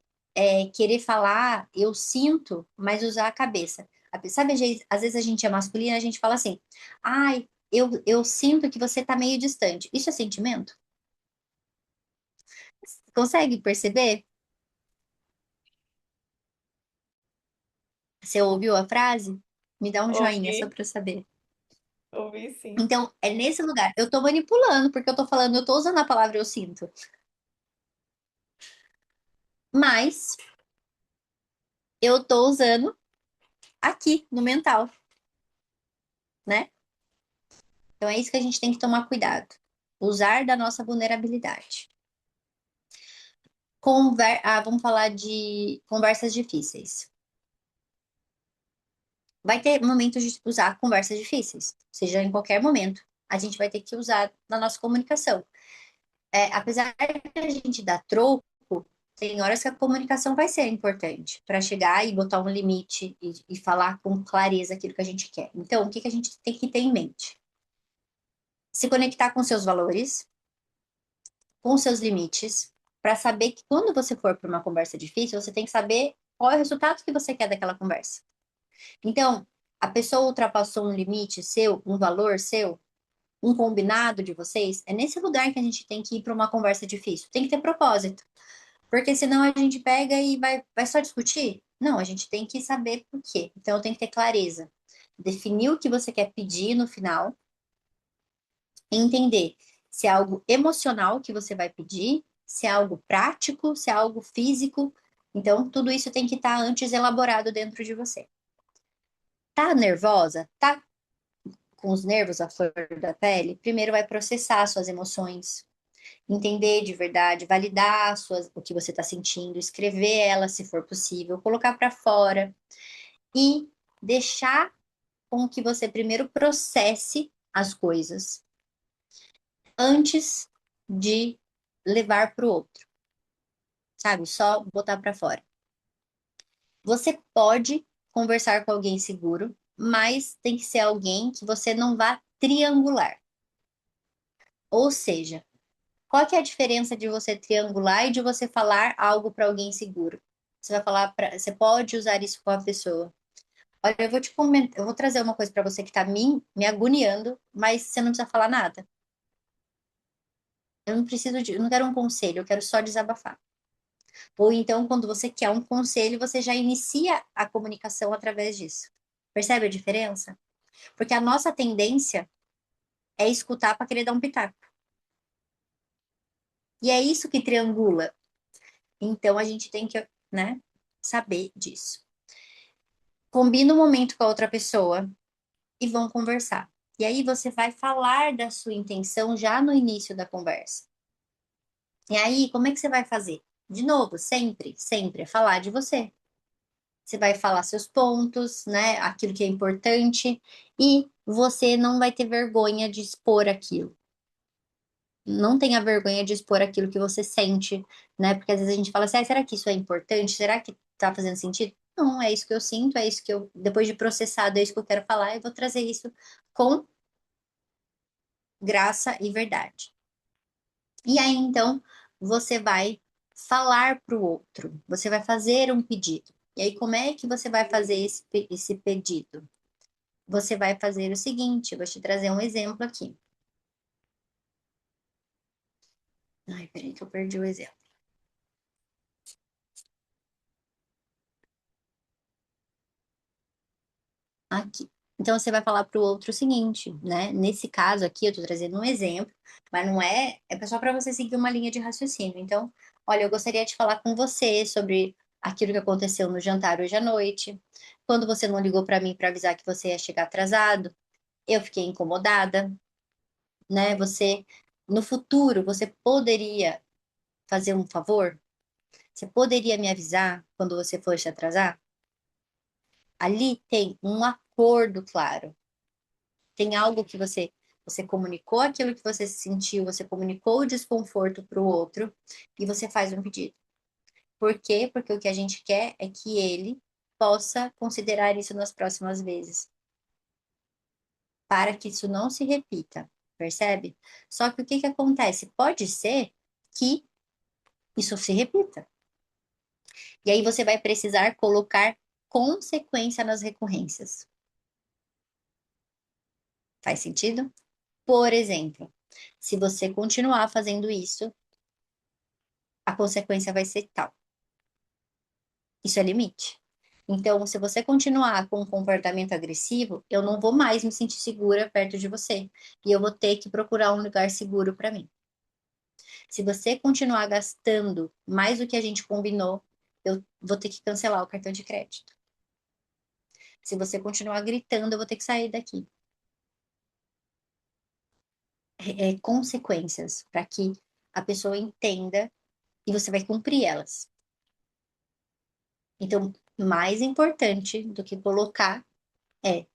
querer falar eu sinto, mas usar a cabeça. Sabe, às vezes a gente é masculina, a gente fala assim, ai, eu sinto que você tá meio distante. Isso é sentimento? Consegue perceber? Você ouviu a frase? Me dá um joinha só Ouvi, para eu saber. ouvi sim. Então, é nesse lugar. Eu tô manipulando, porque eu tô falando, eu tô usando a palavra eu sinto. Mas eu tô usando aqui, no mental. né? Então é isso que a gente tem que tomar cuidado. Usar da nossa vulnerabilidade. Vamos falar de conversas difíceis. Vai ter momentos de usar conversas difíceis, seja em qualquer momento. A gente vai ter que usar na nossa comunicação. Apesar de a gente dar troco, tem horas que a comunicação vai ser importante para chegar e botar um limite e falar com clareza aquilo que a gente quer. Então, o que que a gente tem que ter em mente? Se conectar com seus valores, com seus limites, para saber que quando você for para uma conversa difícil, você tem que saber qual é o resultado que você quer daquela conversa. Então, a pessoa ultrapassou um limite seu, um valor seu, um combinado de vocês, é nesse lugar que a gente tem que ir para uma conversa difícil. Tem que ter propósito, porque senão a gente pega e vai só discutir. Não, a gente tem que saber por quê. Então, tem que ter clareza. Definir o que você quer pedir no final, entender se é algo emocional que você vai pedir, se é algo prático, se é algo físico. Então, tudo isso tem que estar antes elaborado dentro de você. Tá nervosa? Tá com os nervos à flor da pele? Primeiro vai processar suas emoções, entender de verdade, validar o que você está sentindo, escrever ela se for possível, colocar para fora e deixar com que você primeiro processe as coisas antes de levar para o outro, sabe? Só botar para fora. Você pode conversar com alguém seguro, mas tem que ser alguém que você não vá triangular. Ou seja, qual que é a diferença de você triangular e de você falar algo para alguém seguro? Você vai falar você pode usar isso com a pessoa. Olha, eu vou te comentar, eu vou trazer uma coisa para você que está me agoniando, mas você não precisa falar nada. Eu não quero um conselho, eu quero só desabafar. Ou então, quando você quer um conselho, você já inicia a comunicação através disso. Percebe a diferença? Porque a nossa tendência é escutar para querer dar um pitaco. E é isso que triangula. Então, a gente tem que, né, saber disso. Combina um momento com a outra pessoa e vão conversar. E aí você vai falar da sua intenção já no início da conversa. E aí, como é que você vai fazer? De novo, sempre, sempre é falar de você. Você vai falar seus pontos, né? Aquilo que é importante, e você não vai ter vergonha de expor aquilo. Não tenha vergonha de expor aquilo que você sente, né? Porque às vezes a gente fala assim, ah, será que isso é importante? Será que tá fazendo sentido? Não, é isso que eu sinto, é isso que eu, depois de processado, é isso que eu quero falar, eu vou trazer isso com graça e verdade. E aí, então, você vai falar para o outro, você vai fazer um pedido. E aí, como é que você vai fazer esse pedido? Você vai fazer o seguinte, eu vou te trazer um exemplo aqui. Ai, peraí que eu perdi o exemplo. Aqui. Então, você vai falar para o outro o seguinte, né? Nesse caso aqui, eu estou trazendo um exemplo, mas não é, é só para você seguir uma linha de raciocínio. Então, olha, eu gostaria de falar com você sobre aquilo que aconteceu no jantar hoje à noite. Quando você não ligou para mim para avisar que você ia chegar atrasado, eu fiquei incomodada, né? No futuro, você poderia fazer um favor? Você poderia me avisar quando você for se atrasar? Ali tem um acordo claro. Tem algo que você comunicou aquilo que você sentiu, você comunicou o desconforto para o outro e você faz um pedido. Por quê? Porque o que a gente quer é que ele possa considerar isso nas próximas vezes, para que isso não se repita, percebe? Só que o que que acontece? Pode ser que isso se repita. E aí você vai precisar colocar consequência nas recorrências. Faz sentido? Por exemplo, se você continuar fazendo isso, a consequência vai ser tal. Isso é limite. Então, se você continuar com um comportamento agressivo, eu não vou mais me sentir segura perto de você. E eu vou ter que procurar um lugar seguro para mim. Se você continuar gastando mais do que a gente combinou, eu vou ter que cancelar o cartão de crédito. Se você continuar gritando, eu vou ter que sair daqui. consequências para que a pessoa entenda e você vai cumprir elas. Então, mais importante do que colocar é,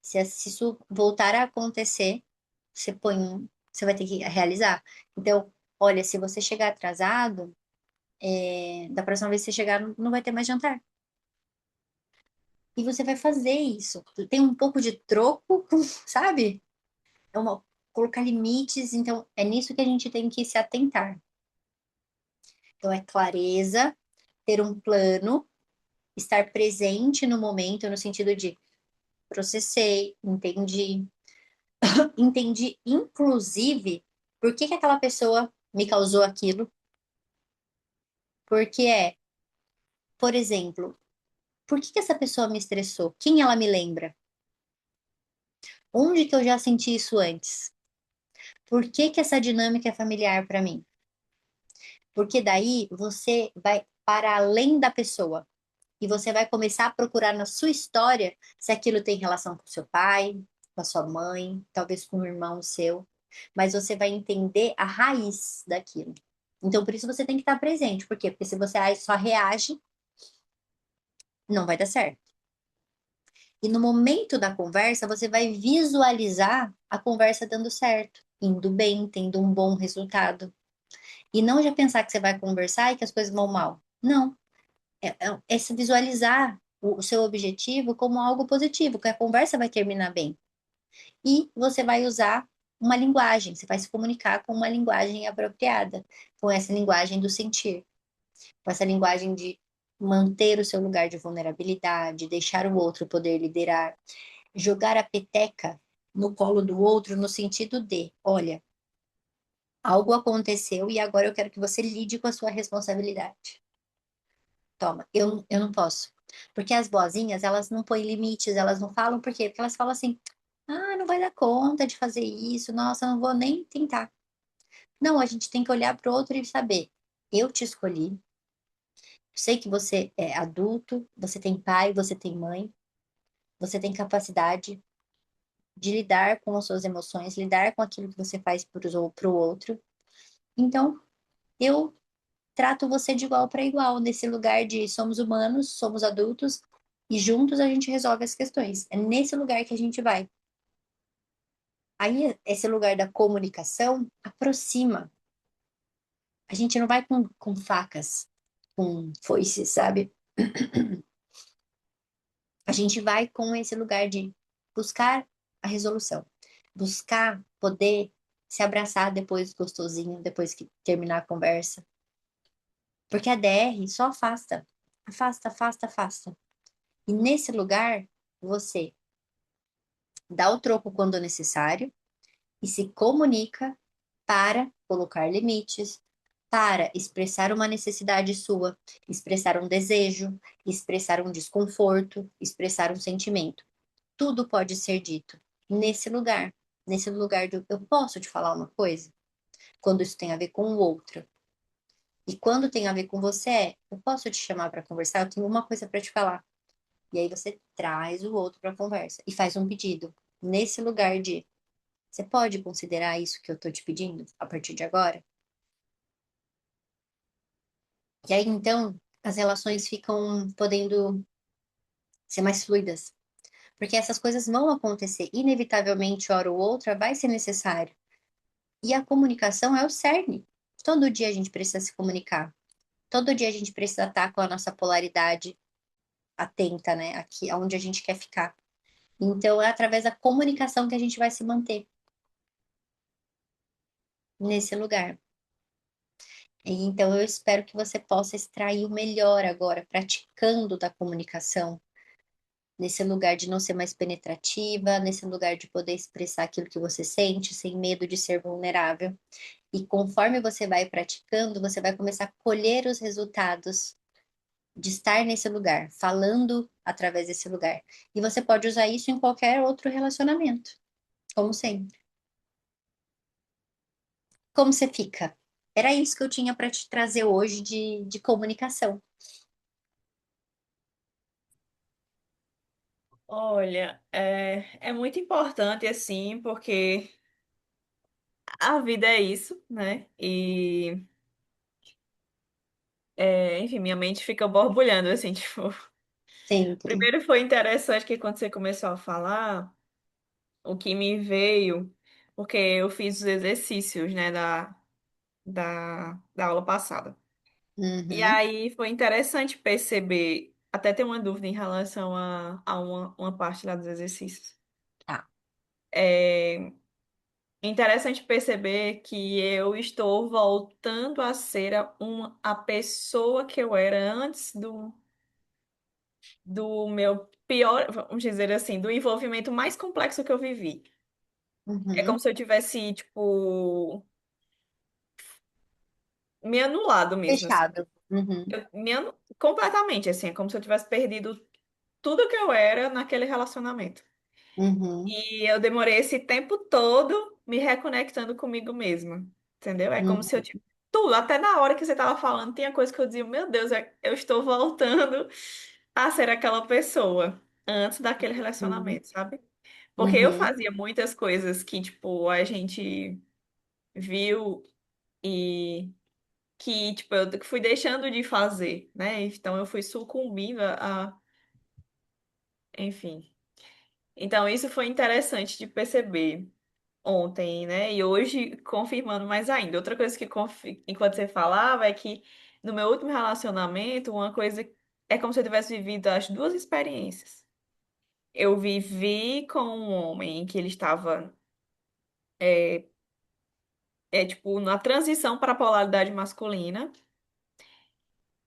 se isso voltar a acontecer, você vai ter que realizar. Então, olha, se você chegar atrasado, da próxima vez que você chegar, não vai ter mais jantar. E você vai fazer isso. Tem um pouco de troco, sabe? É uma, colocar limites, então é nisso que a gente tem que se atentar. Então, é clareza, ter um plano, estar presente no momento, no sentido de processei, entendi, inclusive, por que que aquela pessoa me causou aquilo, porque por exemplo, por que que essa pessoa me estressou? Quem ela me lembra? Onde que eu já senti isso antes? Por que que essa dinâmica é familiar para mim? Porque daí você vai para além da pessoa e você vai começar a procurar na sua história se aquilo tem relação com seu pai, com a sua mãe, talvez com um irmão seu, mas você vai entender a raiz daquilo. Então, por isso você tem que estar presente. Por quê? Porque se você só reage, não vai dar certo. E no momento da conversa, você vai visualizar a conversa dando certo, indo bem, tendo um bom resultado. E não já pensar que você vai conversar e que as coisas vão mal. Não. É se visualizar o seu objetivo como algo positivo, que a conversa vai terminar bem. E você vai usar uma linguagem, você vai se comunicar com uma linguagem apropriada, com essa linguagem do sentir, com essa linguagem de manter o seu lugar de vulnerabilidade, deixar o outro poder liderar, jogar a peteca no colo do outro no sentido de, olha, algo aconteceu e agora eu quero que você lide com a sua responsabilidade. Toma, eu não posso. Porque as boazinhas, elas não põem limites, elas não falam por quê? Porque elas falam assim, ah, não vai dar conta de fazer isso, nossa, eu não vou nem tentar. Não, a gente tem que olhar para o outro e saber, eu te escolhi, sei que você é adulto, você tem pai, você tem mãe, você tem capacidade de lidar com as suas emoções, lidar com aquilo que você faz para o outro. Então, eu trato você de igual para igual, nesse lugar de somos humanos, somos adultos e juntos a gente resolve as questões. É nesse lugar que a gente vai. Aí, esse lugar da comunicação aproxima. A gente não vai com facas, com foices, sabe? A gente vai com esse lugar de buscar a resolução, buscar poder se abraçar depois gostosinho, depois que terminar a conversa. Porque a DR só afasta, afasta, afasta, afasta. E nesse lugar, você dá o troco quando necessário e se comunica para colocar limites, para expressar uma necessidade sua, expressar um desejo, expressar um desconforto, expressar um sentimento. Tudo pode ser dito nesse lugar do eu posso te falar uma coisa? Quando isso tem a ver com o outro. E quando tem a ver com você, eu posso te chamar para conversar, eu tenho uma coisa para te falar. E aí você traz o outro para a conversa e faz um pedido. Nesse lugar de, você pode considerar isso que eu estou te pedindo a partir de agora? E aí então as relações ficam podendo ser mais fluidas, porque essas coisas vão acontecer inevitavelmente, hora ou outra, vai ser necessário. E a comunicação é o cerne. Todo dia a gente precisa se comunicar. Todo dia a gente precisa estar com a nossa polaridade atenta, né? Aqui, aonde a gente quer ficar. Então, é através da comunicação que a gente vai se manter nesse lugar. E, então, eu espero que você possa extrair o melhor agora, praticando da comunicação, nesse lugar de não ser mais penetrativa, nesse lugar de poder expressar aquilo que você sente, sem medo de ser vulnerável. E conforme você vai praticando, você vai começar a colher os resultados de estar nesse lugar, falando através desse lugar. E você pode usar isso em qualquer outro relacionamento, como sempre. Como você fica? Era isso que eu tinha para te trazer hoje de comunicação. Olha, é muito importante assim, porque a vida é isso, né? Enfim, minha mente fica borbulhando, assim, tipo. Sempre. Primeiro foi interessante que quando você começou a falar, o que me veio, porque eu fiz os exercícios, né, da aula passada. E Uhum. aí foi interessante perceber, até ter uma dúvida em relação a uma parte lá dos exercícios. Tá. É interessante perceber que eu estou voltando a ser a pessoa que eu era antes do meu pior, vamos dizer assim, do envolvimento mais complexo que eu vivi. É como Uhum. se eu tivesse, tipo, me anulado mesmo, assim. Fechado. Uhum. Completamente, assim, é como se eu tivesse perdido tudo que eu era naquele relacionamento. Uhum. E eu demorei esse tempo todo me reconectando comigo mesma, entendeu? É como se eu, Uhum. tipo, tudo, até na hora que você tava falando, tinha coisa que eu dizia, meu Deus, eu estou voltando a ser aquela pessoa antes daquele Uhum. relacionamento, sabe? Porque eu Uhum. fazia muitas coisas que, tipo, a gente viu e que, tipo, eu fui deixando de fazer, né? Então eu fui sucumbindo enfim. Então isso foi interessante de perceber ontem, né? E hoje confirmando mais ainda. Outra coisa que enquanto você falava é que no meu último relacionamento, uma coisa é como se eu tivesse vivido as duas experiências. Eu vivi com um homem que ele estava tipo na transição para a polaridade masculina.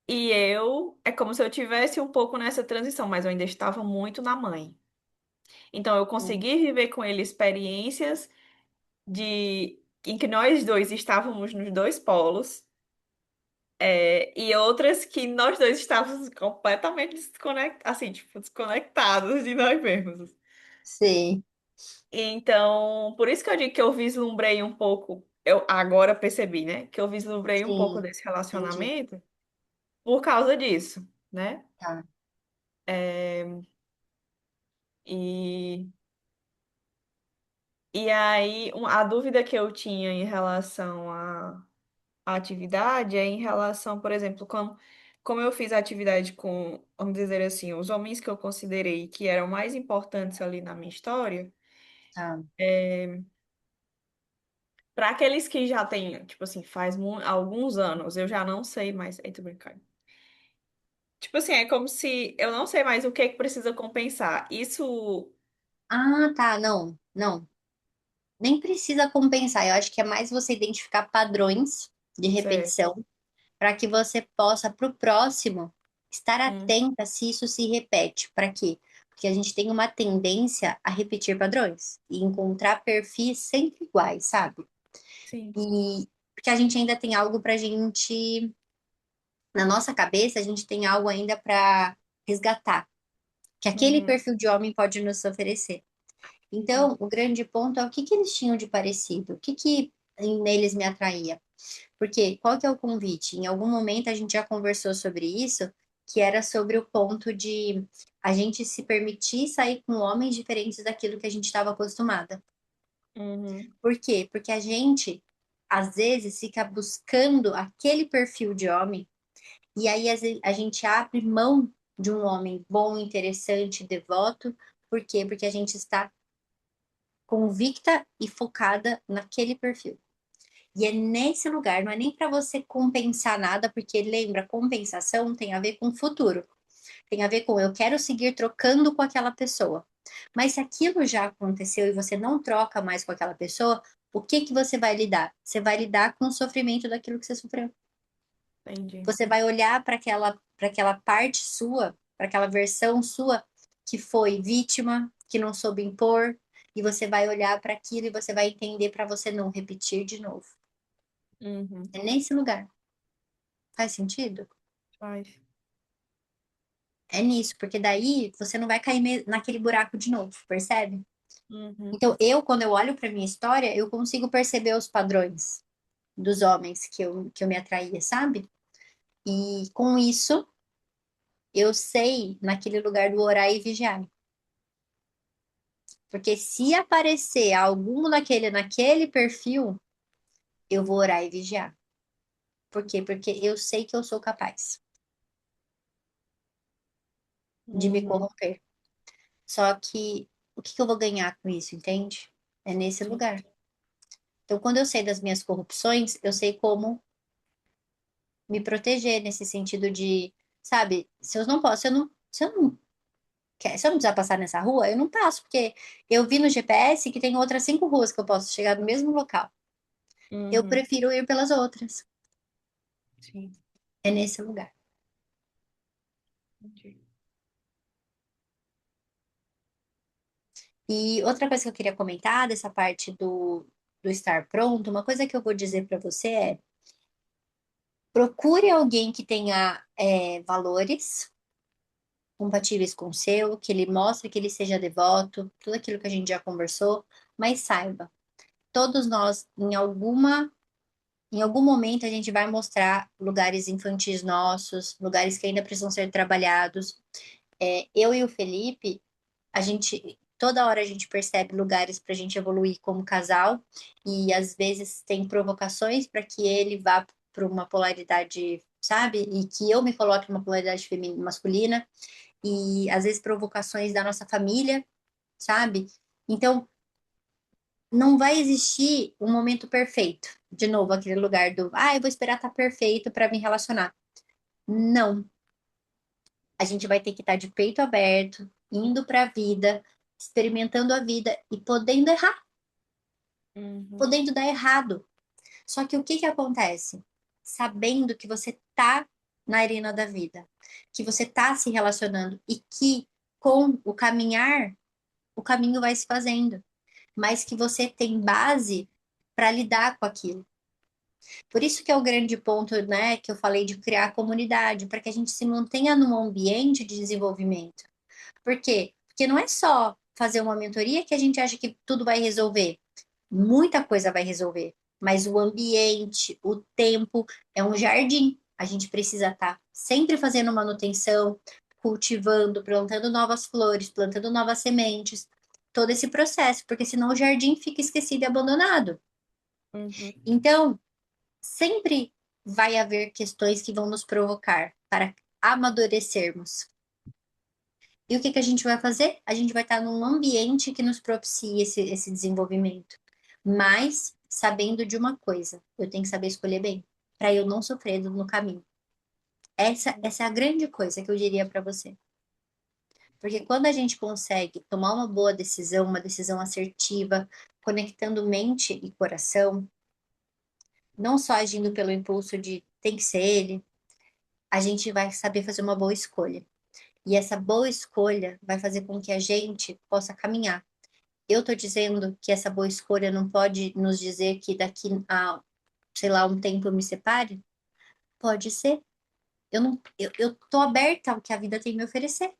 E eu, é como se eu tivesse um pouco nessa transição, mas eu ainda estava muito na mãe. Então eu Uhum. consegui viver com ele experiências em que nós dois estávamos nos dois polos, e outras que nós dois estávamos completamente desconectados, assim, tipo, desconectados de nós mesmos. Sei. Então, por isso que eu digo que eu vislumbrei um pouco, eu agora percebi, né, que eu vislumbrei um pouco Sim. desse Entendi. relacionamento por causa disso, né? Tá. É, e E aí, a dúvida que eu tinha em relação à atividade é em relação, por exemplo, como eu fiz a atividade com, vamos dizer assim, os homens que eu considerei que eram mais importantes ali na minha história, Tá. para aqueles que já têm, tipo assim, alguns anos, eu já não sei mais. Eita, brincando. Tipo assim, é como se eu não sei mais o que é que precisa compensar. Isso, Ah, tá. Não. Não. Nem precisa compensar. Eu acho que é mais você identificar padrões de certo. repetição para que você possa, para o próximo, estar Hum, atenta se isso se repete. Para quê? Porque a gente tem uma tendência a repetir padrões e encontrar perfis sempre iguais, sabe? sim. E porque a gente ainda tem algo para gente, na nossa cabeça, a gente tem algo ainda para resgatar, que aquele Uhum, perfil de homem pode nos oferecer. Então, o grande ponto é o que que eles tinham de parecido, o que que neles me atraía. Porque qual que é o convite? Em algum momento a gente já conversou sobre isso, que era sobre o ponto de a gente se permitir sair com homens diferentes daquilo que a gente estava acostumada. uhum, Por quê? Porque a gente, às vezes, fica buscando aquele perfil de homem, e aí às vezes, a gente abre mão de um homem bom, interessante, devoto. Por quê? Porque a gente está convicta e focada naquele perfil. E é nesse lugar, não é nem para você compensar nada, porque lembra, compensação tem a ver com futuro, tem a ver com eu quero seguir trocando com aquela pessoa. Mas se aquilo já aconteceu e você não troca mais com aquela pessoa, o que que você vai lidar? Você vai lidar com o sofrimento daquilo que você sofreu. entendi. Você vai olhar para aquela parte sua, para aquela versão sua que foi vítima, que não soube impor, e você vai olhar para aquilo e você vai entender para você não repetir de novo. Uhum, É nesse lugar. Faz sentido? faz. É nisso, porque daí você não vai cair naquele buraco de novo, percebe? Uhum. Então, quando eu olho para minha história, eu consigo perceber os padrões dos homens que eu me atraía, sabe? E com isso, eu sei naquele lugar do orar e vigiar. Porque se aparecer algum naquele perfil, eu vou orar e vigiar. Por quê? Porque eu sei que eu sou capaz de me Uhum. corromper. Só que o que que eu vou ganhar com isso, entende? É nesse Sim. lugar. Então, quando eu sei das minhas corrupções, eu sei como me proteger nesse sentido de, sabe, se eu não posso, se eu não precisar passar nessa rua, eu não passo, porque eu vi no GPS que tem outras 5 ruas que eu posso chegar no mesmo local. Eu Uhum. prefiro ir pelas outras. Sim. É nesse lugar. Entendi. E outra coisa que eu queria comentar dessa parte do estar pronto, uma coisa que eu vou dizer para você é: procure alguém que tenha valores compatíveis com o seu, que ele mostre que ele seja devoto, tudo aquilo que a gente já conversou, mas saiba, todos nós, em algum momento, a gente vai mostrar lugares infantis nossos, lugares que ainda precisam ser trabalhados. Eu e o Felipe, toda hora a gente percebe lugares para a gente evoluir como casal, e às vezes tem provocações para que ele vá para uma polaridade, sabe? E que eu me coloque numa polaridade feminina, masculina, e às vezes provocações da nossa família, sabe? Então, não vai existir um momento perfeito. De novo, aquele lugar do, eu vou esperar estar perfeito para me relacionar. Não. A gente vai ter que estar de peito aberto, indo para a vida, experimentando a vida e podendo errar, Uhum. podendo dar errado. Só que o que que acontece? Sabendo que você tá na arena da vida, que você tá se relacionando e que com o caminhar, o caminho vai se fazendo, mas que você tem base para lidar com aquilo. Por isso que é o grande ponto, né, que eu falei de criar comunidade, para que a gente se mantenha num ambiente de desenvolvimento. Por quê? Porque não é só fazer uma mentoria que a gente acha que tudo vai resolver. Muita coisa vai resolver, mas o ambiente, o tempo é um jardim. A gente precisa estar sempre fazendo manutenção, cultivando, plantando novas flores, plantando novas sementes, todo esse processo, porque senão o jardim fica esquecido e abandonado. Uhum. Então, sempre vai haver questões que vão nos provocar para amadurecermos. E o que que a gente vai fazer? A gente vai estar num ambiente que nos propicie esse desenvolvimento. Mas sabendo de uma coisa, eu tenho que saber escolher bem, para eu não sofrer no caminho. Essa é a grande coisa que eu diria para você. Porque quando a gente consegue tomar uma boa decisão, uma decisão assertiva, conectando mente e coração, não só agindo pelo impulso de tem que ser ele, a gente vai saber fazer uma boa escolha. E essa boa escolha vai fazer com que a gente possa caminhar. Eu estou dizendo que essa boa escolha não pode nos dizer que daqui a, sei lá, um tempo eu me separe? Pode ser. Eu não, eu tô aberta ao que a vida tem me oferecer.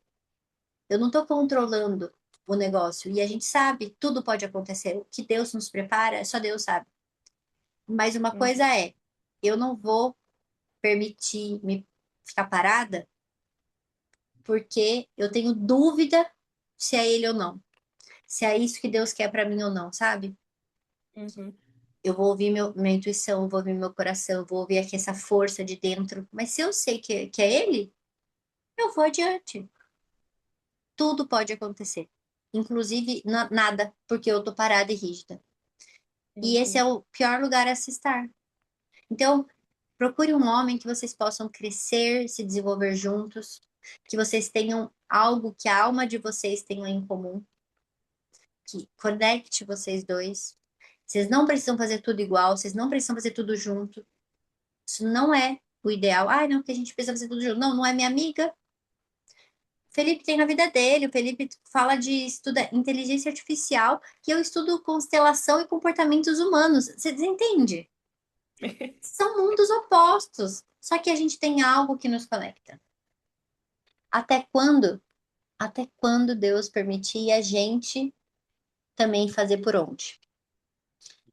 Eu não estou controlando o negócio. E a gente sabe, tudo pode acontecer. O que Deus nos prepara, só Deus sabe. Mas uma coisa Uhum. é, eu não vou permitir me ficar parada porque eu tenho dúvida se é ele ou não. Se é isso que Deus quer para mim ou não, sabe? Uhum. Eu vou ouvir minha intuição, eu vou ouvir meu coração, eu vou ouvir aqui essa força de dentro. Mas se eu sei que é ele, eu vou adiante. Tudo pode acontecer. Inclusive nada, porque eu tô parada e rígida. E esse é Uhum. o pior lugar a se estar. Então, procure um homem que vocês possam crescer, se desenvolver juntos, que vocês tenham algo que a alma de vocês tenha em comum, que conecte vocês dois. Vocês não precisam fazer tudo igual, vocês não precisam fazer tudo junto. Isso não é o ideal. Ai, não, que a gente precisa fazer tudo junto. Não, não é minha amiga. O Felipe tem na vida dele. O Felipe fala de estuda inteligência artificial e eu estudo constelação e comportamentos humanos. Você entende? São mundos opostos. Só que a gente tem algo que nos conecta. Até quando? Até quando Deus permitir a gente também fazer por onde?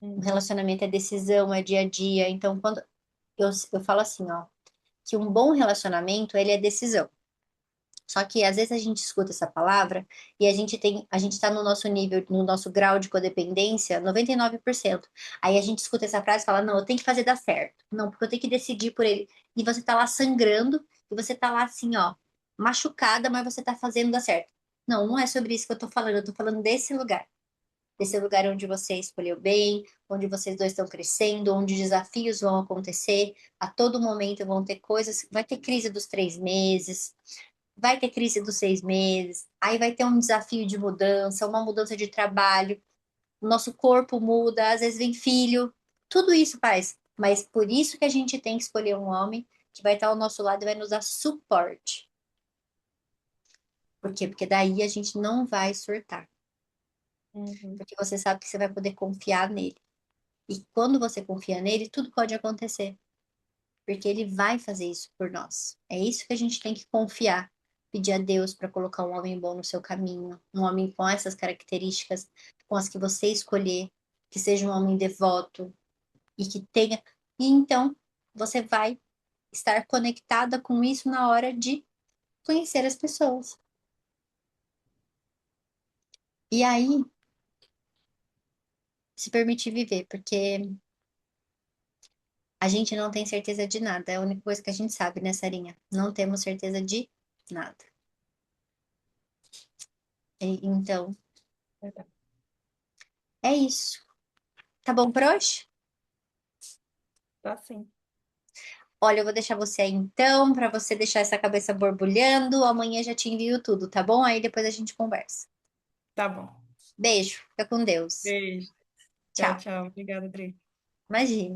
O Uhum. relacionamento é decisão, é dia a dia. Então, quando eu falo assim, ó, que um bom relacionamento, ele é decisão. Só que às vezes a gente escuta essa palavra e a gente está no nosso nível, no nosso grau de codependência, 99%. Aí a gente escuta essa frase e fala, não, eu tenho que fazer dar certo. Não, porque eu tenho que decidir por ele. E você tá lá sangrando, e você tá lá assim, ó, machucada, mas você tá fazendo dar certo. Não, não é sobre isso que eu tô falando desse lugar. Desse lugar onde você escolheu bem, onde vocês dois estão crescendo, onde desafios vão acontecer, a todo momento vão ter coisas, vai ter crise dos 3 meses, vai ter crise dos 6 meses, aí vai ter um desafio de mudança, uma mudança de trabalho, o nosso corpo muda, às vezes vem filho, tudo isso faz. Mas por isso que a gente tem que escolher um homem que vai estar ao nosso lado e vai nos dar suporte. Por quê? Porque daí a gente não vai surtar. Uhum. Porque você sabe que você vai poder confiar nele. E quando você confia nele, tudo pode acontecer. Porque ele vai fazer isso por nós. É isso que a gente tem que confiar. Pedir a Deus para colocar um homem bom no seu caminho, um homem com essas características, com as que você escolher, que seja um homem devoto e que tenha. E então você vai estar conectada com isso na hora de conhecer as pessoas. E aí, se permitir viver, porque a gente não tem certeza de nada. É a única coisa que a gente sabe, né, Sarinha? Não temos certeza de nada. Então, Verdade. é isso. Tá bom por hoje? Tá sim. Olha, eu vou deixar você aí então, para você deixar essa cabeça borbulhando. Amanhã já te envio tudo, tá bom? Aí depois a gente conversa. Tá bom. Beijo, fica com Deus. Beijo. Tchau, Tchau. tchau. Obrigada, Adri. Imagina.